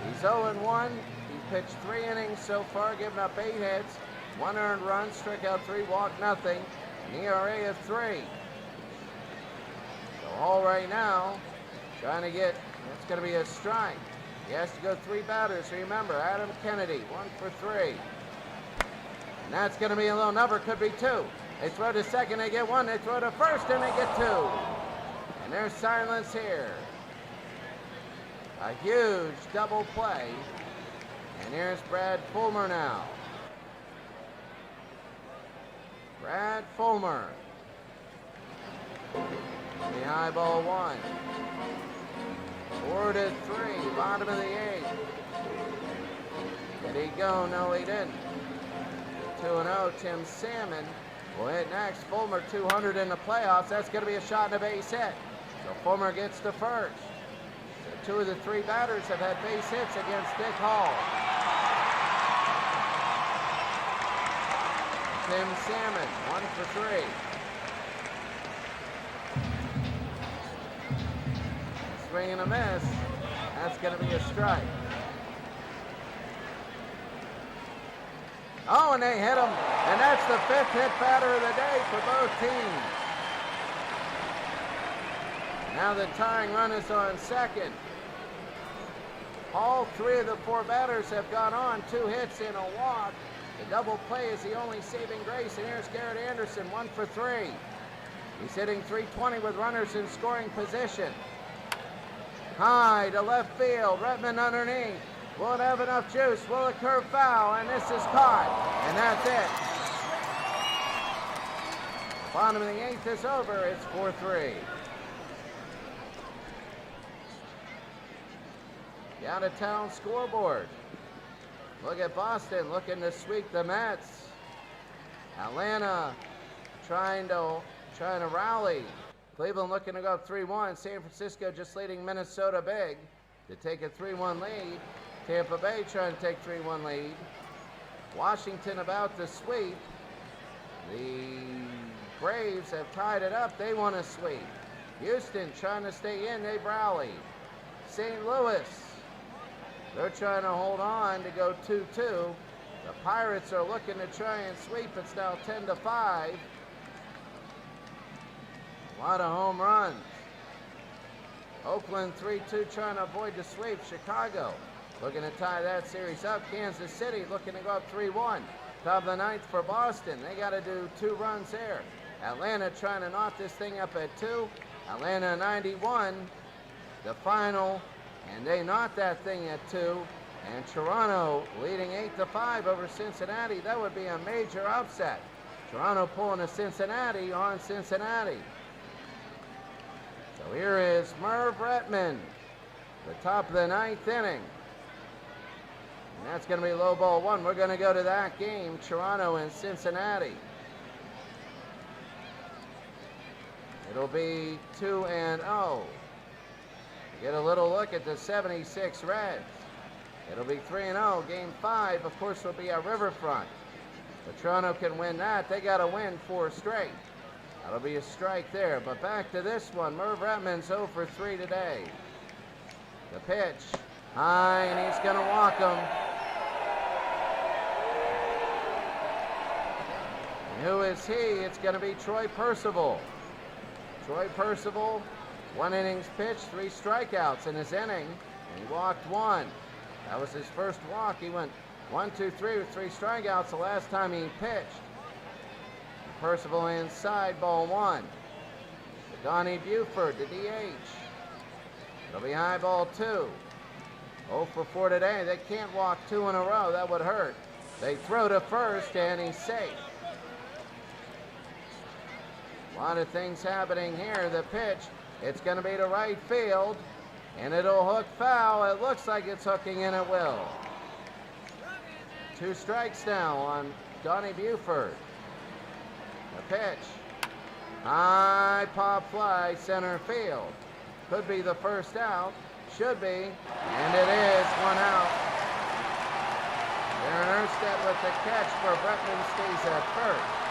He's 0-1. He pitched 3 innings so far, giving up 8 hits, 1 earned run, struck out 3, walked nothing, an ERA of 3. So Hall right now trying to get, that's going to be a strike. He has to go 3 batters. Remember, Adam Kennedy, 1 for 3. And that's going to be a low number, could be 2. They throw to second, they get 1. They throw to first, and they get 2. And there's silence here. A huge double play. And here's Brad Fulmer now. Brad Fulmer. The high ball 1. 4-3, bottom of the 8th. Did he go? No, he didn't. 2-0, Tim Salmon will hit next. Fulmer 200 in the playoffs. That's going to be a shot and a base hit. So Fulmer gets to first. So 2 of the 3 batters have had base hits against Dick Hall. Tim Salmon, 1 for 3. Swing and a miss. That's going to be a strike. Oh, and they hit him. And that's the 5th hit batter of the day for both teams. Now the tying run is on second. All 3 of the 4 batters have gone on. 2 hits and a walk. The double play is the only saving grace. And here's Garrett Anderson, 1 for 3. He's hitting .320 with runners in scoring position. high to left field. Redmond underneath. Will it have enough juice? Will it curve foul? And this is caught. And that's it. Bottom of the 8th is over. It's 4-3. The out-of-town scoreboard. Look at Boston looking to sweep the Mets. Atlanta trying to rally. Cleveland looking to go up 3-1. San Francisco just leading Minnesota big to take a 3-1 lead. Tampa Bay trying to take 3-1 lead. Washington about to sweep. The Braves have tied it up. They want to sweep. Houston trying to stay in. They've rallied. St. Louis, they're trying to hold on to go 2-2. The Pirates are looking to try and sweep. It's now 10-5. A lot of home runs. Oakland 3-2 trying to avoid the sweep. Chicago looking to tie that series up. Kansas City looking to go up 3-1. Top of the 9th for Boston. They got to do 2 runs there. Atlanta trying to knock this thing up at 2. Atlanta 91, the final, and they knocked that thing at 2. And Toronto leading 8-5 over Cincinnati. That would be a major upset. Toronto pulling a Cincinnati on Cincinnati. So here is Merv Retman, the top of the 9th inning. And that's going to be low ball 1. We're going to go to that game, Toronto and Cincinnati. It'll be 2-0. Get a little look at the 76 Reds. It'll be 3-0. Game 5, of course, will be at Riverfront. But Toronto can win that. They got to win 4 straight. That'll be a strike there. But back to this one. Merv Retman's 0 for 3 today. The pitch. High, and he's going to walk him. And who is he? It's going to be Troy Percival. Troy Percival, 1 innings pitched, 3 strikeouts in his inning, and he walked 1. That was his first walk. He went 1, 2, 3 with 3 strikeouts the last time he pitched. Percival inside, ball 1. To Donnie Buford, the DH. It'll be high, ball 2. 0 for 4 today. They can't walk 2 in a row. That would hurt. They throw to first, and he's safe. A lot of things happening here. The pitch, it's going to be to right field, and it'll hook foul. It looks like it's hooking, and it will. 2 strikes now on Donnie Buford. The pitch, high pop fly, center field. Could be the first out. Should be, and it is 1 out. Aaron Erstedt with the catch for Bretman stays at first.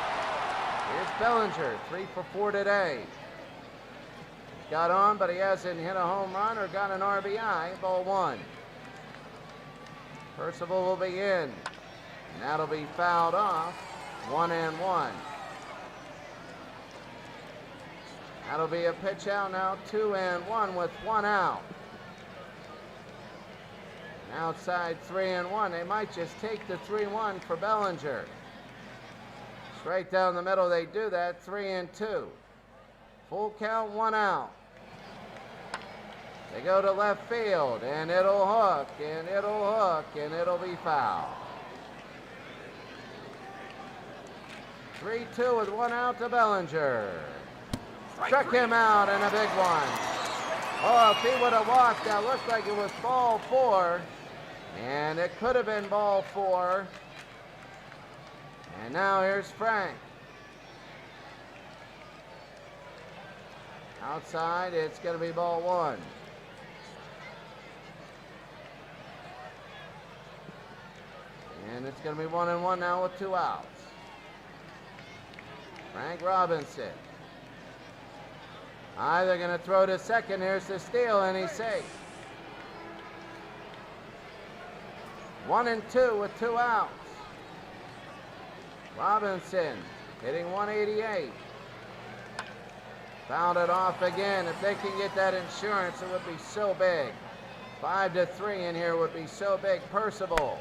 Here's Bellinger, 3 for 4 today. He's got on, but he hasn't hit a home run or got an RBI. Ball 1. Percival will be in, and that'll be fouled off. 1-1. That'll be a pitch out now. 2-1 with 1 out. Outside 3-1. They might just take the 3-1 for Bellinger. Straight down the middle, they do that. 3-2. Full count, 1 out. They go to left field, and it'll hook, and it'll hook, and it'll be foul. 3-2 with 1 out to Bellinger. Struck him out, and a big one. Oh, if he would have walked, that looked like it was ball 4. And it could have been ball 4. And now here's Frank. Outside, it's going to be ball 1. And it's going to be 1-1 now with 2 outs. Frank Robinson. They're going to throw to second. Here's the steal, and he's safe. 1-2 with 2 outs. Robinson hitting 188. Fouled it off again. If they can get that insurance, it would be so big. 5-3 in here would be so big. Percival.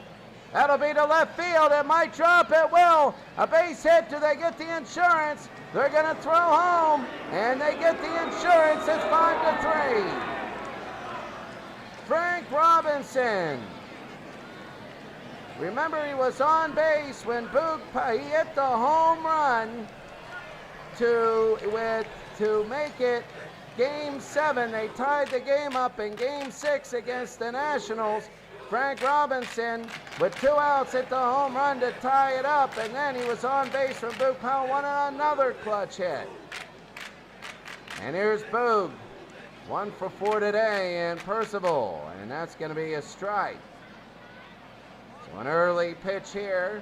That'll be to left field. It might drop. It will. A base hit. Do they get the insurance? They're going to throw home, and they get the insurance. It's 5-3. Frank Robinson. Remember, he was on base when he hit the home run to make it Game 7. They tied the game up in Game 6 against the Nationals. Frank Robinson, with 2 outs, hit the home run to tie it up, and then he was on base when Boog Powell won another clutch hit. And here's Boog, 1 for 4 today, and Percival, and that's going to be a strike. So an early pitch here.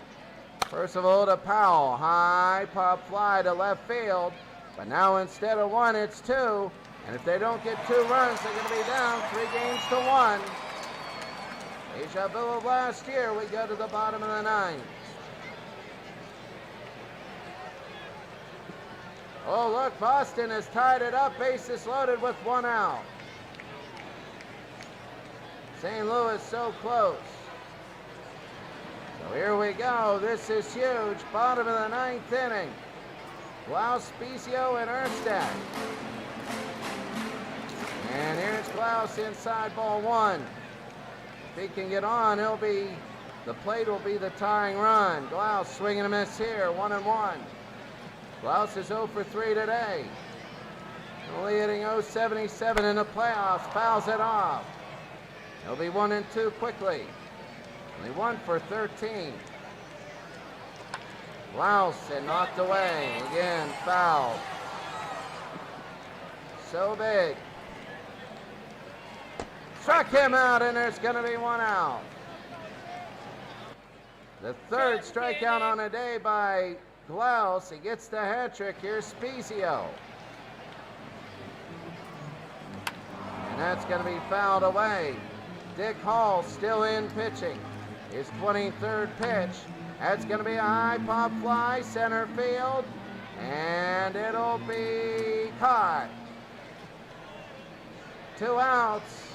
Percival to Powell, high pop fly to left field, but now instead of 1, it's 2, and if they don't get 2 runs, they're going to be down 3-1. Deja vu of last year. We go to the bottom of the 9th. Oh, look, Boston has tied it up, bases loaded with 1 out. St. Louis so close. So here we go. This is huge. Bottom of the 9th inning. Klaus, Spezio, and Erstad. And here's Klaus inside ball 1. If he can get on, the plate will be the tying run. Klaus swinging a miss here, 1-1. Klaus is 0 for 3 today. Only hitting .077 in the playoffs, fouls it off. He'll be 1-2 quickly. Only 1 for 13. Klaus and knocked away. Again, foul. So big. Struck him out, and there's going to be 1 out. The 3rd strikeout on the day by Klaus. He gets the hat trick. Here's Spezio. And that's going to be fouled away. Dick Hall still in pitching. His 23rd pitch. That's going to be a high pop fly, center field, and it'll be caught. 2 outs.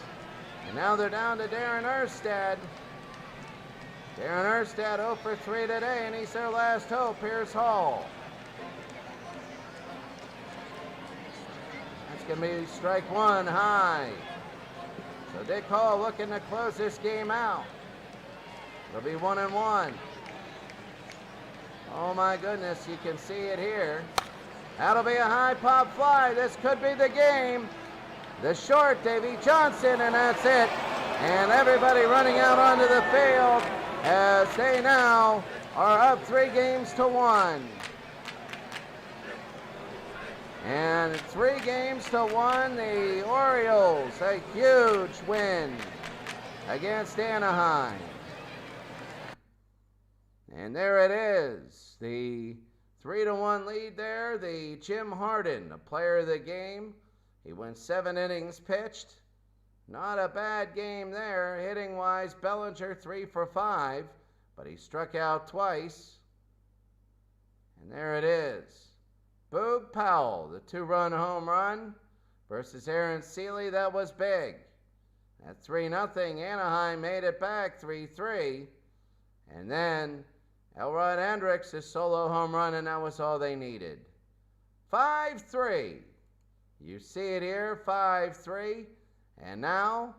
And now they're down to Darren Erstad. Darren Erstad 0 for 3 today, and he's their last hope. Here's Hall. That's going to be strike 1 high. So Dick Hall looking to close this game out. It'll be 1-1. Oh my goodness, you can see it here. That'll be a high pop fly. This could be the game. The short, Davy Johnson, and that's it. And everybody running out onto the field as they now are up 3-1. And 3-1, the Orioles, a huge win against Anaheim. And there it is, the 3-1 lead there. The Jim Harden, the player of the game. He went 7 innings pitched. Not a bad game there. Hitting-wise, Bellinger 3 for 5, but he struck out twice. And there it is. Boog Powell, the 2-run home run versus Aaron Seeley. That was big. At 3-0, Anaheim made it back 3-3. And then Elrod Hendricks, his solo home run, and that was all they needed. 5-3. You see it here, 5-3. And now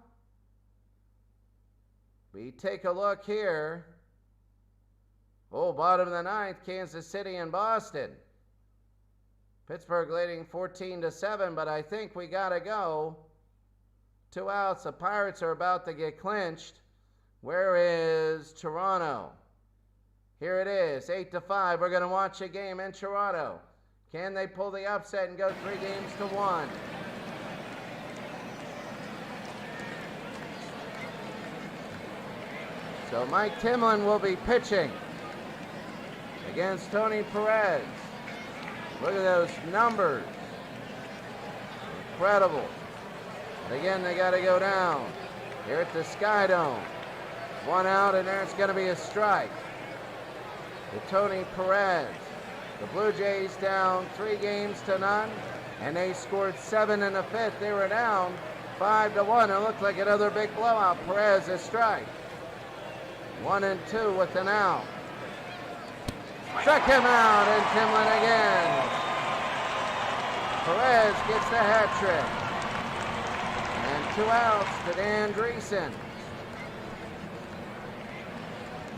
we take a look here. Oh, bottom of the 9th, Kansas City and Boston. Pittsburgh leading 14-7, but I think we got to go. 2 outs. The Pirates are about to get clinched. Where is Toronto? Here it is, 8-5. We're going to watch a game in Toronto. Can they pull the upset and go 3-1? So Mike Timlin will be pitching against Tony Perez. Look at those numbers. Incredible. But again, they got to go down. Here at the Sky Dome. 1 out, and there's going to be a strike to Tony Perez. The Blue Jays down 3-0, and they scored 7 in the 5th. They were down 5-1. It looked like another big blowout. Perez a strike. 1-2 with an out. Struck him out, and Timlin again. Perez gets the hat trick. And 2 outs to Dan Dreesen.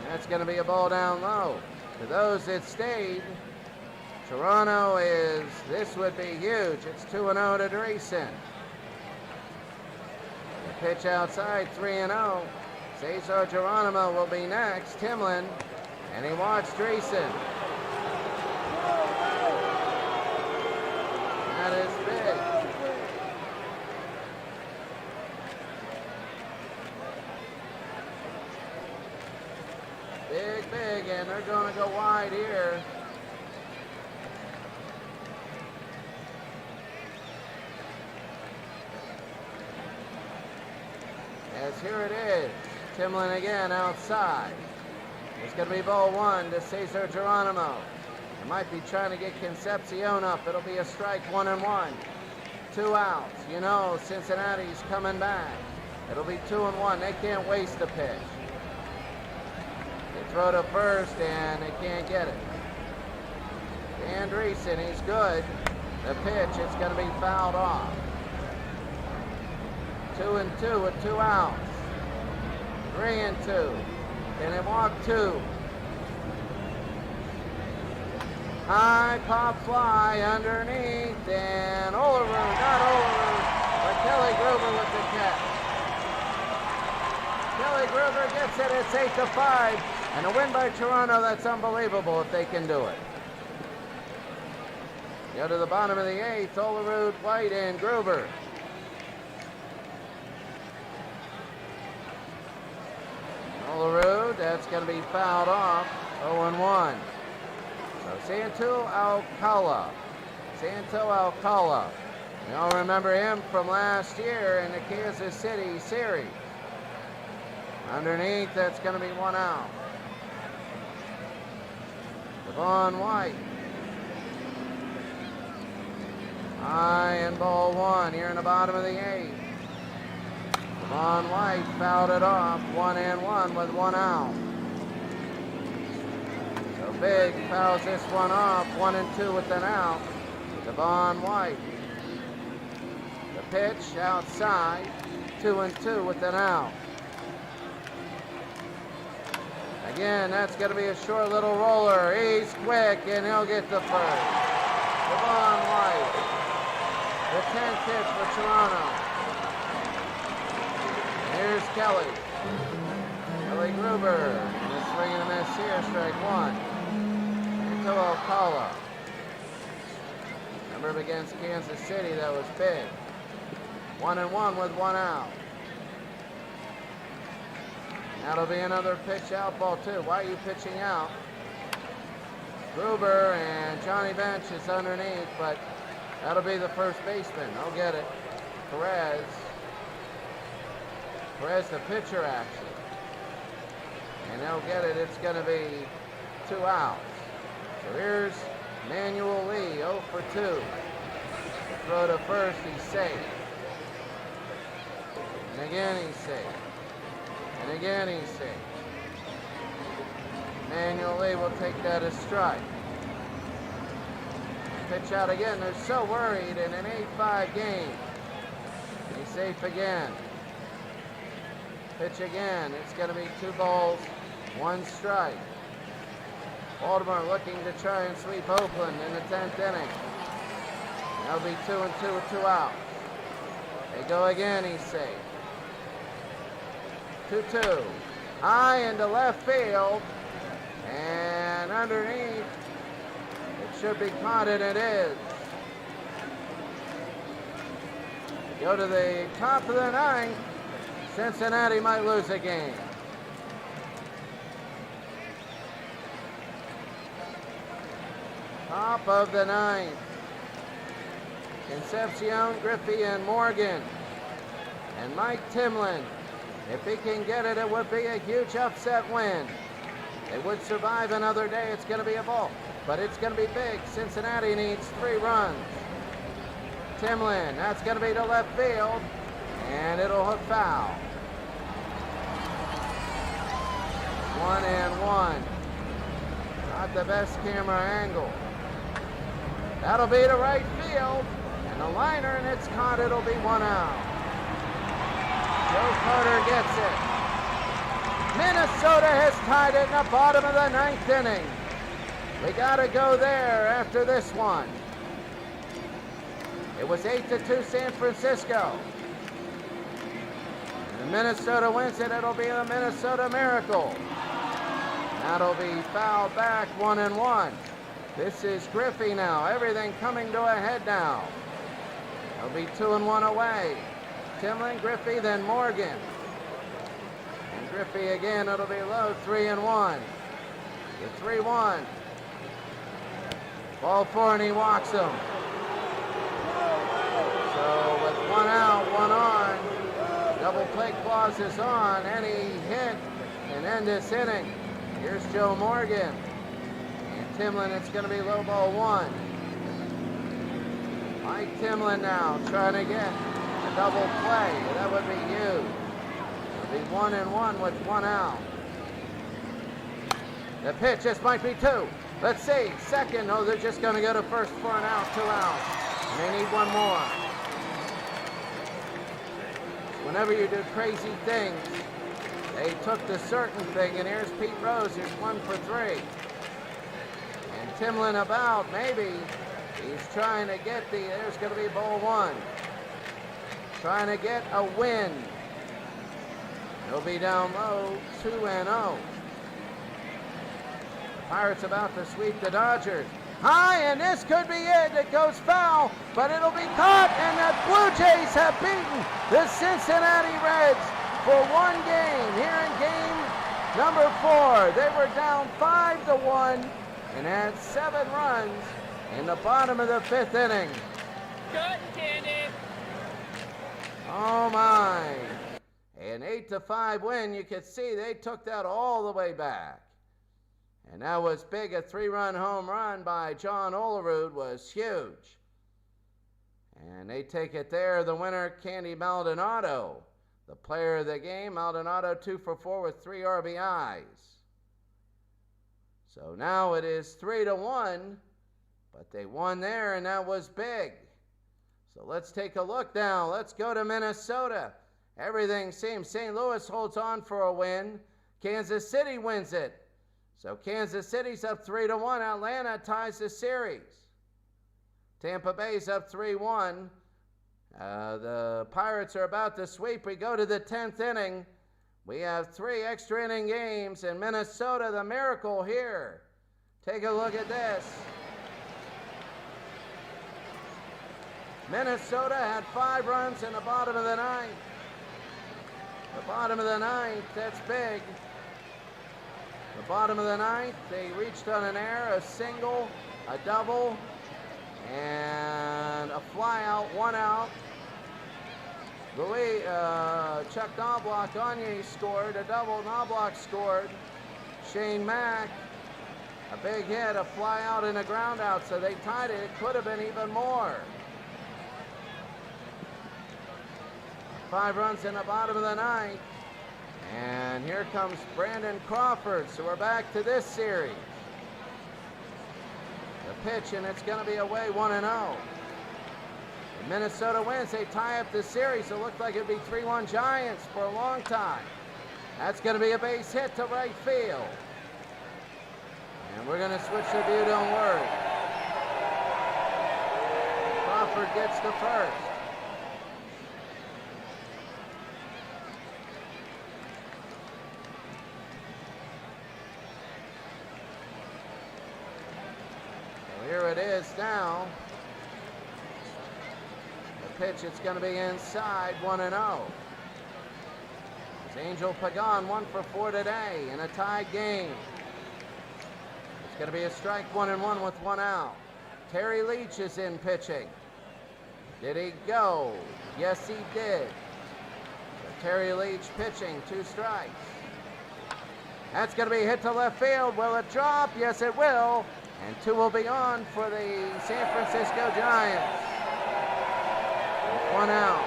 That's going to be a ball down low. To those that stayed, Toronto this would be huge. It's 2-0 to Dreesen. The pitch outside, 3-0. Cesar Geronimo will be next. Timlin, and he watched Dreesen. That is big. Big, and they're going to go wide here. As here it is. Timlin again outside. It's going to be ball 1 to Cesar Geronimo. They might be trying to get Concepcion up. It'll be a strike, 1-1. 2 outs. You know, Cincinnati's coming back. It'll be 2-1. They can't waste a pitch. They throw to first and they can't get it. Dan Dreesen, he's good. The pitch, it's going to be fouled off. 2-2 with 2 outs. 3-2. Can they walk 2? High pop fly underneath, and Olerud, not Olerud, but Kelly Gruber with the catch. Kelly Gruber gets it, it's 8-5, and a win by Toronto. That's unbelievable if they can do it. Go to the bottom of the 8th, Olerud, White, and Gruber. Olerud, that's going to be fouled off, 0-1. So Santo Alcala. You all remember him from last year in the Kansas City series. Underneath, that's going to be 1 out. Devon White. High and ball 1 here in the bottom of the 8th. Devon White fouled it off, 1-1 with 1 out. So Big fouls this one off, 1-2 with an out. Devon White. The pitch outside, 2-2 with an out. Again, that's going to be a short little roller. He's quick, and he'll get the first. Devon White. The 10th hit for Toronto. Here's Kelly. Kelly Gruber. And a swing and a miss here, strike 1. Into Alcala. Remember against Kansas City, that was big. 1-1 with 1 out. That'll be another pitch out, ball 2. Why are you pitching out? Gruber and Johnny Bench is underneath, but that'll be the first baseman. They'll get it. Perez, the pitcher, actually. And they'll get it. It's going to be 2 outs. So here's Manuel Lee, 0 for 2. The throw to first, he's safe. And again, he's safe. And again, he's safe. Manuel Lee will take that as strike. Pitch out again. They're so worried in an 8-5 game. He's safe again. Pitch again. It's going to be 2 balls, 1 strike. Baltimore looking to try and sweep Oakland in the 10th inning. That'll be 2-2 with 2 outs. They go again. He's safe. 2-2. High into left field. And underneath, it should be caught, and it is. Go to the top of the 9th. Cincinnati might lose a game. Top of the 9th. Concepcion, Griffey, and Morgan. And Mike Timlin. If he can get it, it would be a huge upset win. They would survive another day. It's going to be a ball, but it's going to be big. Cincinnati needs 3 runs. Timlin, that's going to be to left field, and it'll hook foul. 1-1. Not the best camera angle. That'll be to right field, and the liner, and it's caught. It'll be 1 out. Joe Carter gets it. Minnesota has tied it in the bottom of the 9th inning. We got to go there after this one. It was 8-2 San Francisco. And Minnesota wins it. It'll be the Minnesota Miracle. That'll be fouled back 1-1. This is Griffey now. Everything coming to a head now. It'll be 2-1 away. Timlin, Griffey, then Morgan. And Griffey again. It'll be low. 3-1. The 3-1. Ball 4 and he walks him. So with 1 out, 1 on, double play clause is on. Any hit and end this inning. Here's Joe Morgan. And Timlin, it's going to be low ball 1. Mike Timlin now trying to get a double play. That would be huge. It'll be 1-1 with 1 out. The pitch, this might be 2. Let's see, second. No, they're just going to go to first for an out, 2 outs. And they need 1 more. Whenever you do crazy things, they took the certain thing, and here's Pete Rose, who's 1 for 3. And Timlin about, maybe. He's trying to get there's going to be ball 1. Trying to get a win. He'll be down low, 2-0. Pirates about to sweep the Dodgers. High, and this could be it. It goes foul, but it'll be caught, and the Blue Jays have beaten the Cincinnati Reds for 1 game. Here in game number 4, they were down 5-1 and had 7 runs in the bottom of the 5th inning. Good, Kenneth. Oh my. An 8-5 win. You could see they took that all the way back. And that was big. A 3-run home run by John Olerud was huge. And they take it there. The winner, Candy Maldonado. The player of the game, Maldonado 2 for 4 with 3 RBIs. So now it is 3-1, but they won there, and that was big. So let's take a look now. Let's go to Minnesota. Everything seems St. Louis holds on for a win. Kansas City wins it. So Kansas City's up 3-1. Atlanta ties the series. Tampa Bay's up 3-1. The Pirates are about to sweep. We go to the 10th inning. We have 3 extra inning games in Minnesota. The Miracle here. Take a look at this. Minnesota had 5 runs in the bottom of the 9th. The bottom of the 9th, that's big. The bottom of the 9th, they reached on an error, a single, a double, and a fly out, 1 out. Chuck Knobloch, Gagne scored, a double, Knobloch scored. Shane Mack, a big hit, a fly out and a ground out, so they tied it. It could have been even more. 5 runs in the bottom of the 9th. And here comes Brandon Crawford, so we're back to this series. The pitch, and it's going to be away 1-0. Minnesota wins, they tie up the series. It looked like it'd be 3-1 Giants for a long time. That's going to be a base hit to right field. And we're going to switch the view, don't worry. Crawford gets to first. Here it is now. The pitch, it's going to be inside, 1-0. It's Angel Pagan, 1 for 4 today in a tied game. It's going to be a strike, 1-1 with 1 out. Terry Leach is in pitching. Did he go? Yes, he did. So Terry Leach pitching, 2 strikes. That's going to be hit to left field. Will it drop? Yes, it will. And 2 will be on for the San Francisco Giants. 1 out.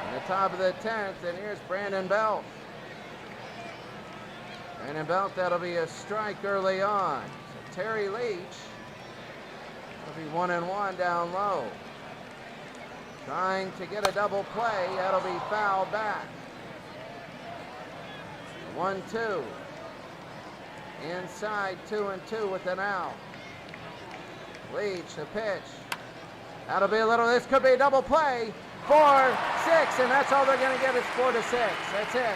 In the top of the 10th, and here's Brandon Belt. Brandon Belt, that'll be a strike early on. So Terry Leach will be 1-1 down low. trying to get a double play. That'll be fouled back. 1-2. Inside 2-2 with an out. Leach, the pitch. That'll be a little, this could be a double play. 4-6, and that's all they're going to get is 4-6. That's it.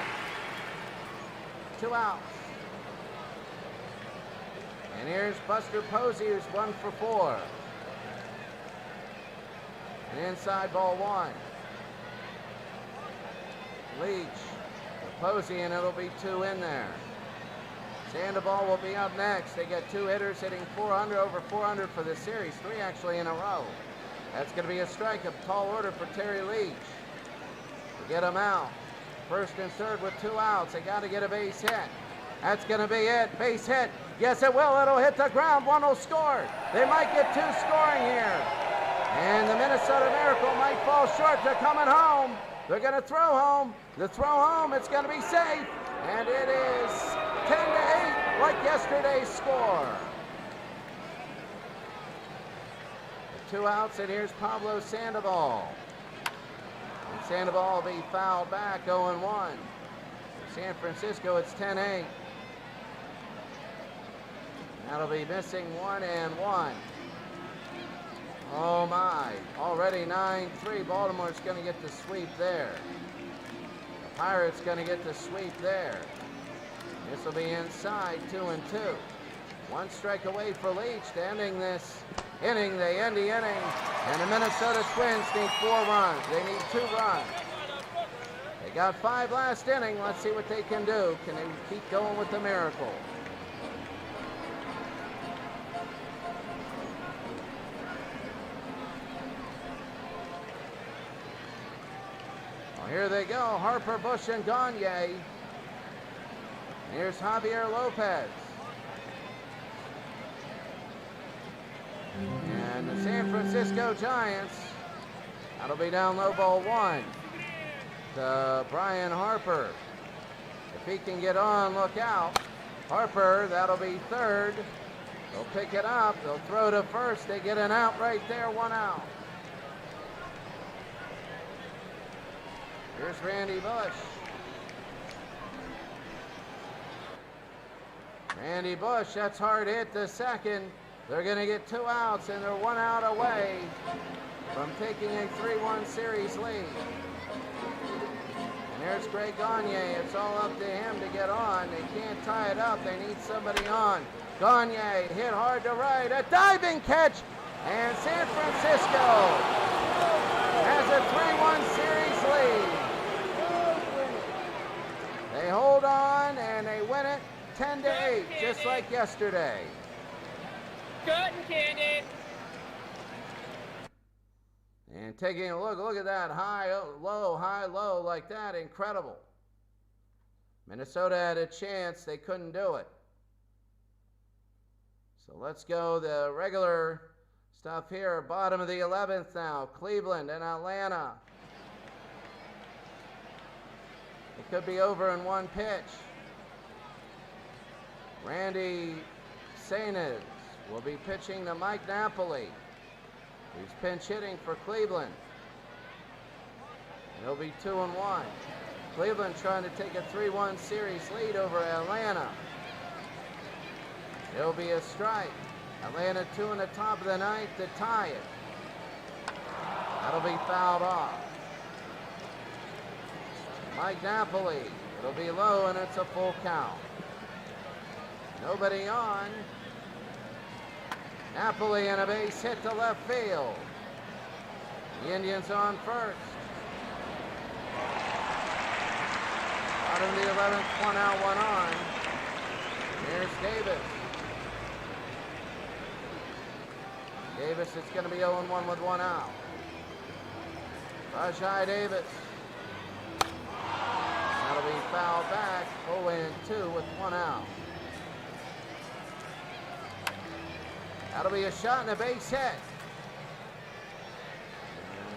2 outs. And here's Buster Posey, who's 1 for 4. An inside ball 1. Leach, Posey, and it'll be 2 in there. Sandoval will be up next. They got 2 hitters hitting 400, over 400 for the series, 3 actually in a row. That's going to be a strike, a tall order for Terry Leach. To get him out. First and third with 2 outs. They got to get a base hit. That's going to be it. Base hit. Yes, it will. It'll hit the ground. 1 will score. They might get 2 scoring here. And the Minnesota Miracle might fall short. They're coming home. They're going to throw home. The throw home, it's going to be safe. And it is 10-8, like yesterday's score. 2 outs, and here's Pablo Sandoval. And Sandoval will be fouled back, 0-1. For San Francisco, it's 10-8. That'll be missing 1 and 1. Oh my, already 9-3. Baltimore's going to get the sweep there. The Pirates going to get the sweep there. This will be inside 2-2. 1 strike away for Leach to ending this inning. They end the inning, and the Minnesota Twins need 4 runs. They need 2 runs. They got 5 last inning. Let's see what they can do. Can they keep going with the miracle? Well, here they go. Harper, Bush, and Gagne. Here's Javier Lopez. And the San Francisco Giants, that'll be down low, ball 1 to Brian Harper. If he can get on, look out. Harper, that'll be third. They'll pick it up. They'll throw to first. They get an out right there, 1 out. Here's Randy Bush. Randy Bush, that's hard hit to second. They're going to get 2 outs, and they're 1 out away from taking a 3-1 series lead. And there's Greg Gagne. It's all up to him to get on. They can't tie it up. They need somebody on. Gagne hit hard to right. A diving catch, and San Francisco has a 3-1 series lead. They hold on, and they win it 10-8, just like yesterday. Cotton candy. And taking a look at that high, low like that, incredible. Minnesota had a chance, they couldn't do it. So let's go the regular stuff here. Bottom of the 11th now, Cleveland and Atlanta. It could be over in 1 pitch. Randy Sainz will be pitching to Mike Napoli. He's pinch hitting for Cleveland. It'll be 2-1. Cleveland trying to take a 3-1 series lead over Atlanta. It'll be a strike. Atlanta 2 in the top of the 9th to tie it. That'll be fouled off. Mike Napoli. It'll be low, and it's a full count. Nobody on. Napoli and a base hit to left field. The Indians on first. Bottom of the 11th, 1 out, 1 on. Here's Davis. Davis, it's going to be 0-1 with 1 out. Rajai Davis. That'll be fouled back, 0-2 with 1 out. That'll be a shot and a base hit.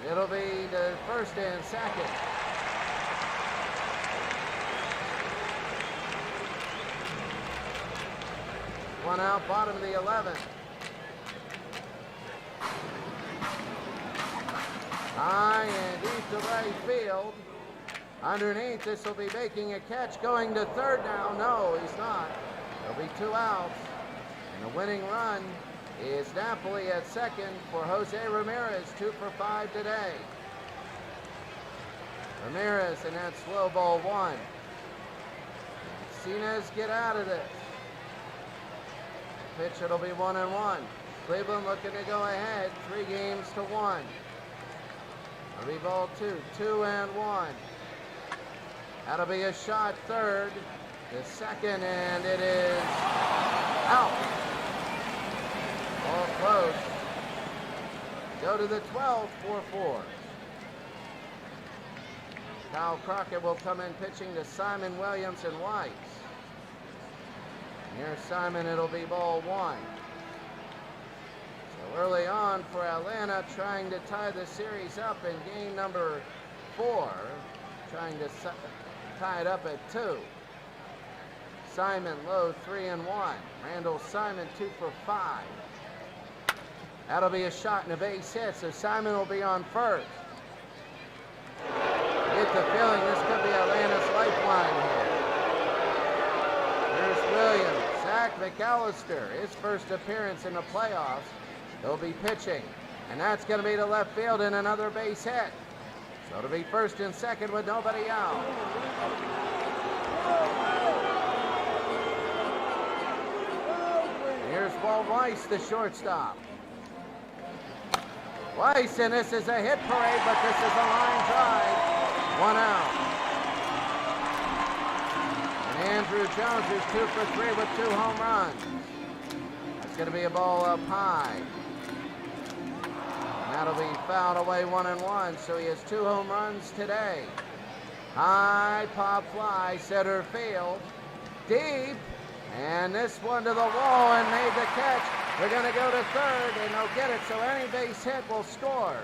And it'll be the first and second. One out, bottom of the 11th. High and deep to right field. Underneath, this will be making a catch, going to third now. No, he's not. There'll be 2 outs. And the winning run is Napoli at second for Jose Ramirez, 2 for 5 today. Ramirez, and that's slow ball 1. Sinez get out of this. Pitch, it'll be 1-1. Cleveland looking to go ahead, 3 games to 1. It'll be ball 2, 2-1. That'll be a shot third, the second, and it is out. All close. Go to the 12th, 4-4. Kyle Crockett will come in pitching to Simon, Williams, and Weiss. Near Simon, it'll be ball 1. So early on for Atlanta, trying to tie the series up in game number 4, trying to tie it up at 2. Simon low, 3-1. Randall Simon 2 for 5. That'll be a shot and a base hit, so Simon will be on first. Get the feeling this could be Atlanta's lifeline here. Here's Williams. Zach McAllister, his first appearance in the playoffs. He'll be pitching, and that's going to be to left field and another base hit. So it'll be first and second with nobody out. Here's Walt Weiss, the shortstop. Weiss, and this is a hit parade, but this is a line drive. 1 out. And Andrew Jones is 2 for 3 with 2 home runs. That's going to be a ball up high. And that'll be fouled away 1-1, so he has 2 home runs today. High pop fly, center field, deep, and this one to the wall and made the catch. They're going to go to third, and they'll get it, so any base hit will score.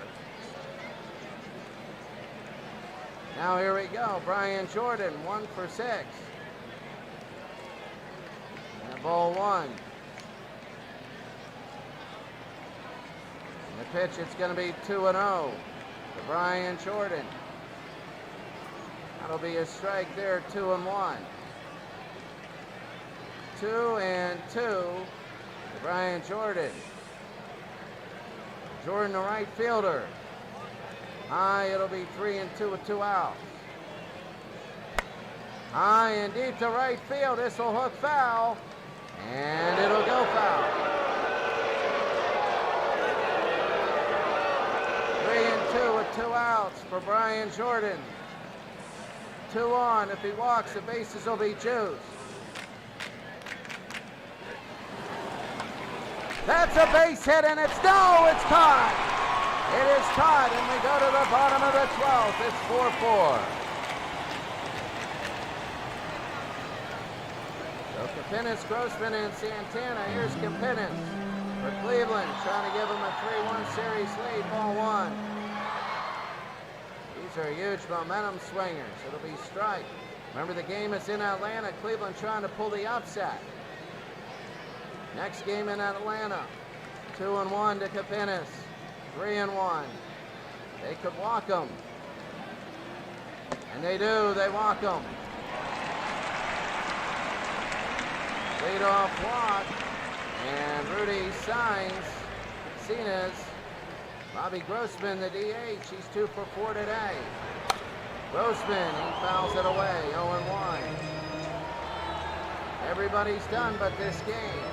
Now here we go, Brian Jordan, 1 for 6. And ball 1. And the pitch, it's going to be 2-0 to Brian Jordan. That'll be a strike there, 2-1. 2-2 to Brian Jordan. Jordan, the right fielder. High, it'll be 3-2 with 2 outs. High and deep to right field. This will hook foul, and it'll go foul. 3-2 with 2 outs for Brian Jordan. 2 on. If he walks, the bases will be juiced. That's a base hit, and it's tied. It is tied, and we go to the bottom of the 12th. It's 4-4. So Capenis, Grossman, and Santana. Here's Capenis for Cleveland, trying to give them a 3-1 series lead, ball 1. These are huge momentum swingers. It'll be strike. Remember, the game is in Atlanta. Cleveland trying to pull the upset. Next game in Atlanta, 2-1 to Capenis, 3-1. They could walk them. And they do, they walk them. Leadoff walk, and Rudy signs Sinez. Bobby Grossman, the DH, he's 2 for 4 today. Grossman, he fouls it away, 0-1. Everybody's done but this game.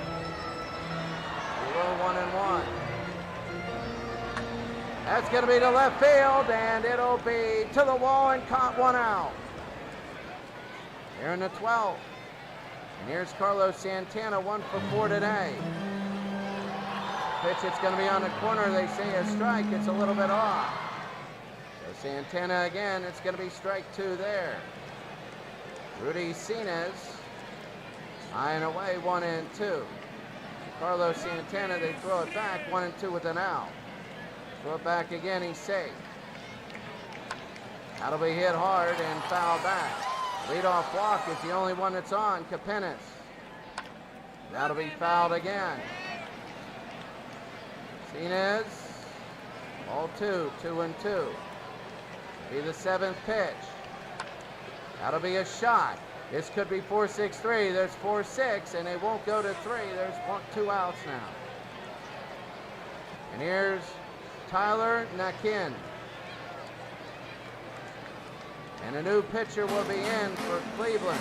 1-1. That's going to be to left field, and it'll be to the wall and caught 1 out. Here in the 12th. And here's Carlos Santana, 1 for 4 today. Pitch, it's going to be on the corner. They say a strike. It's a little bit off. So Santana again. It's going to be strike 2 there. Rudy Sinez. High and away, 1-2. Carlos Santana, they throw it back, 1-2 with an out. Throw it back again, he's safe. That'll be hit hard and fouled back. Leadoff walk is the only one that's on, Capenis. That'll be fouled again. Sinez, Ball 2, 2-2. Be the 7th pitch. That'll be a shot. This could be 4-6-3. There's 4-6, and they won't go to 3. There's 2 outs now. And here's Tyler Nakin. And a new pitcher will be in for Cleveland.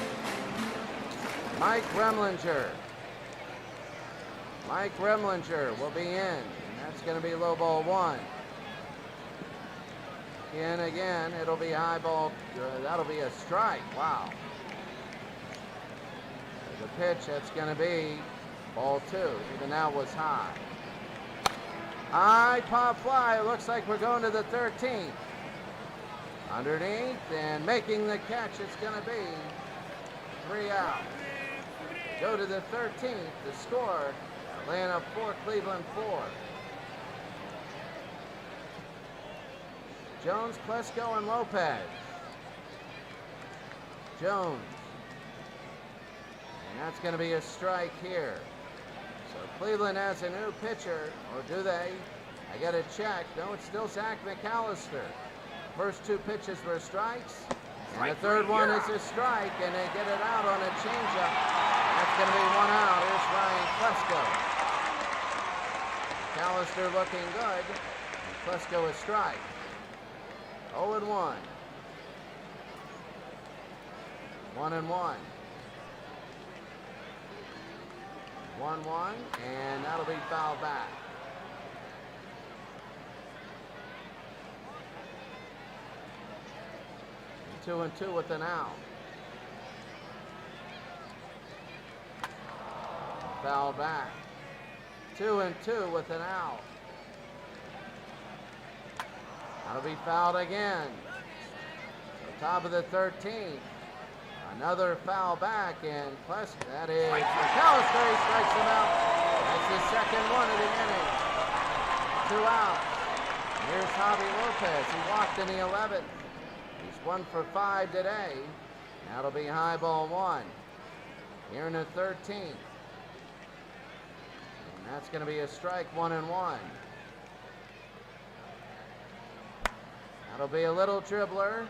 Mike Remlinger. Mike Remlinger will be in. And that's going to be low ball 1. In again, it'll be high ball. That'll be a strike. Wow. The pitch, that's going to be ball 2. Even that was high. High pop fly. It looks like we're going to the 13th. Underneath and making the catch, it's going to be 3 out. Go to the 13th. The score, Atlanta 4, Cleveland 4. Jones, Klesko, and Lopez. Jones. And that's going to be a strike here. So Cleveland has a new pitcher, or do they? I got to check. No, it's still Zach McAllister. First 2 pitches were strikes, and the third one is a strike, and they get it out on a changeup. That's going to be 1 out. Here's Ryan Klesko. McAllister looking good, and Klesko a strike. 0-1. 1-1. 1-1, and that'll be fouled back. 2-2 with an out. Foul back. 2-2 with an out. That'll be fouled again. So top of the 13th. Another foul back, and that is McAllister. He strikes him out. That's the second one of the inning. 2 outs. Here's Javi Lopez. He walked in the 11th. He's 1 for 5 today. That'll be high ball 1. Here in the 13th. And that's going to be a strike, 1-1. That'll be a little dribbler.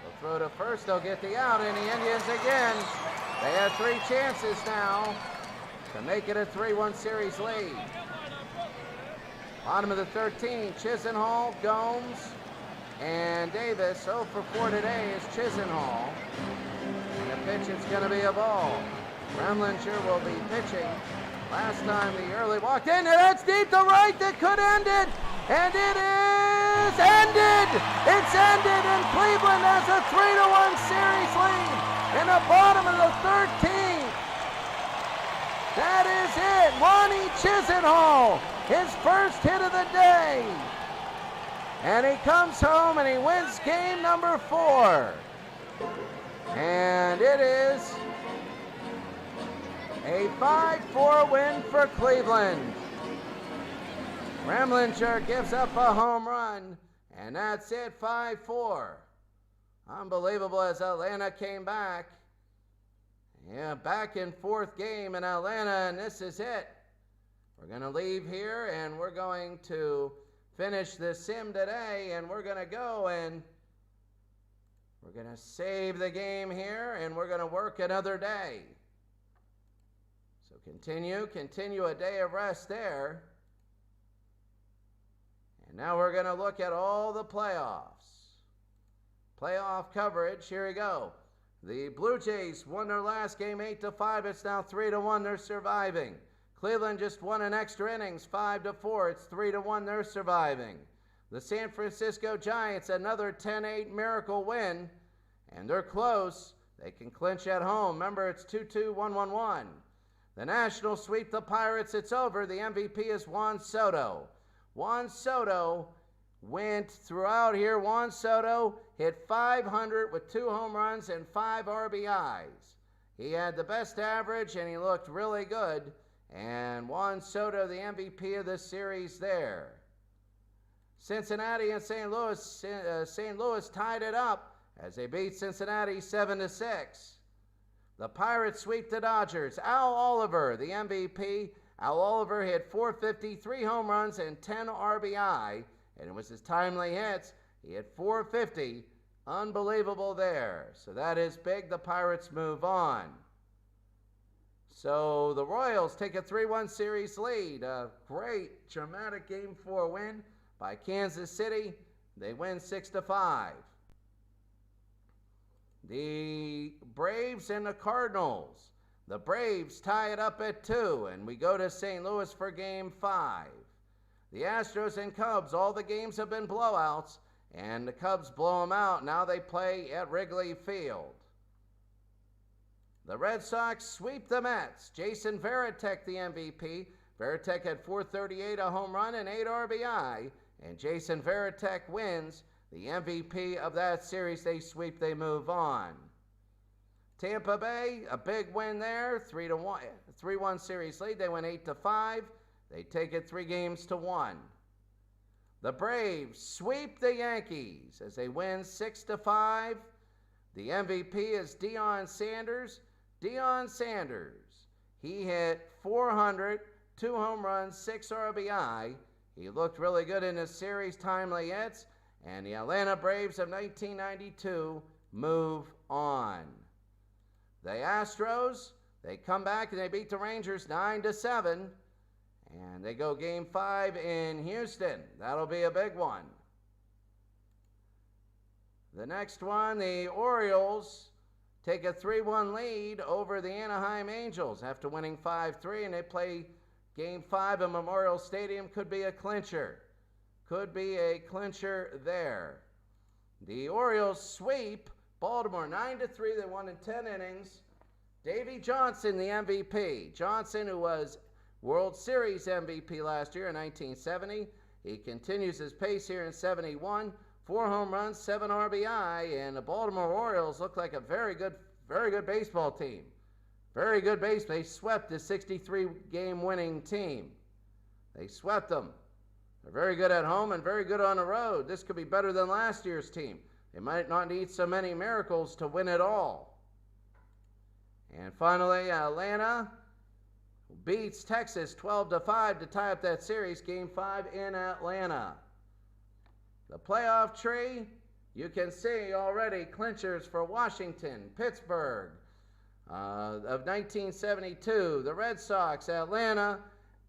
They'll throw to first. They'll get the out, and the Indians again. They have 3 chances now to make it a 3-1 series lead. Bottom of the 13, Chisenhall, Gomes, and Davis. 0 for 4 today is Chisenhall. And the pitch is going to be a ball. Remlinger will be pitching. Last time the early walked in, and that's deep to right. That could end it. And it is ended. It's ended, and Cleveland has a 3-1 series lead in the bottom of the 13th. That is it. Ronnie Chisenhall, his first hit of the day. And he comes home and he wins game number 4. And it is a 5-4 win for Cleveland. Remlinger gives up a home run, and that's it, 5-4. Unbelievable as Atlanta came back. Yeah, back in 4th game in Atlanta, and this is it. We're going to leave here, and we're going to finish the sim today, and we're going to go and we're going to save the game here, and we're going to work another day. So continue a day of rest there. And now we're going to look at all the playoffs. Playoff coverage, here we go. The Blue Jays won their last game 8-5. It's now 3-1. They're surviving. Cleveland just won an extra innings, 5-4. It's 3-1. They're surviving. The San Francisco Giants, another 10-8 miracle win, and they're close. They can clinch at home. Remember, it's 2-2, 1-1-1. The Nationals sweep the Pirates. It's over. The MVP is Juan Soto. Juan Soto went throughout here. Juan Soto hit .500 with 2 home runs and 5 RBIs. He had the best average, and he looked really good. And Juan Soto, the MVP of this series there. Cincinnati and St. Louis tied it up as they beat Cincinnati 7-6. The Pirates sweep the Dodgers. Al Oliver, the MVP. Al Oliver hit .450, 3 home runs, and 10 RBI. and it was his timely hits. He hit 450. Unbelievable there. So that is big. The Pirates move on. So the Royals take a 3-1 series lead. A great, dramatic Game 4 win by Kansas City. They win 6-5. The Braves and the Cardinals. The Braves tie it up at 2, and we go to St. Louis for Game 5. The Astros and Cubs, all the games have been blowouts, and the Cubs blow them out. Now they play at Wrigley Field. The Red Sox sweep the Mets. Jason Varitek, the MVP. Varitek had 438, a home run, and 8 RBI, and Jason Varitek wins the MVP of that series. They sweep, they move on. Tampa Bay, a big win there, 3-1 series lead. They win 8-5. They take it 3-1. The Braves sweep the Yankees as they win 6-5. The MVP is Deion Sanders. Deion Sanders, he hit 400, 2 home runs, 6 RBI. He looked really good in this series, timely hits, and the Atlanta Braves of 1992 move on. The Astros, they come back and they beat the Rangers 9-7, and they go Game 5 in Houston. That'll be a big one. The next one, the Orioles take a 3-1 lead over the Anaheim Angels after winning 5-3, and they play Game 5 at Memorial Stadium. Could be a clincher. Could be a clincher there. The Orioles sweep Baltimore 9-3. They won in 10 innings. Davey Johnson, the MVP. Johnson, who was World Series MVP last year in 1970. He continues his pace here in 71. 4 home runs, 7 RBI, and the Baltimore Orioles look like a very good baseball team. Very good base. They swept the 63-game winning team. They swept them. They're very good at home and very good on the road. This could be better than last year's team. They might not need so many miracles to win it all. And finally, Atlanta beats Texas 12-5 to tie up that series. Game 5 in Atlanta. The playoff tree, you can see already clinchers for Washington, Pittsburgh of 1972, the Red Sox, Atlanta,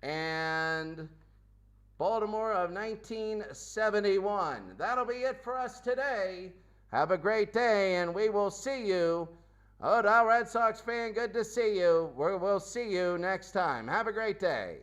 and Baltimore of 1971. That'll be it for us today. Have a great day, and we will see you. Oh, Red Sox fan, good to see you. We'll see you next time. Have a great day.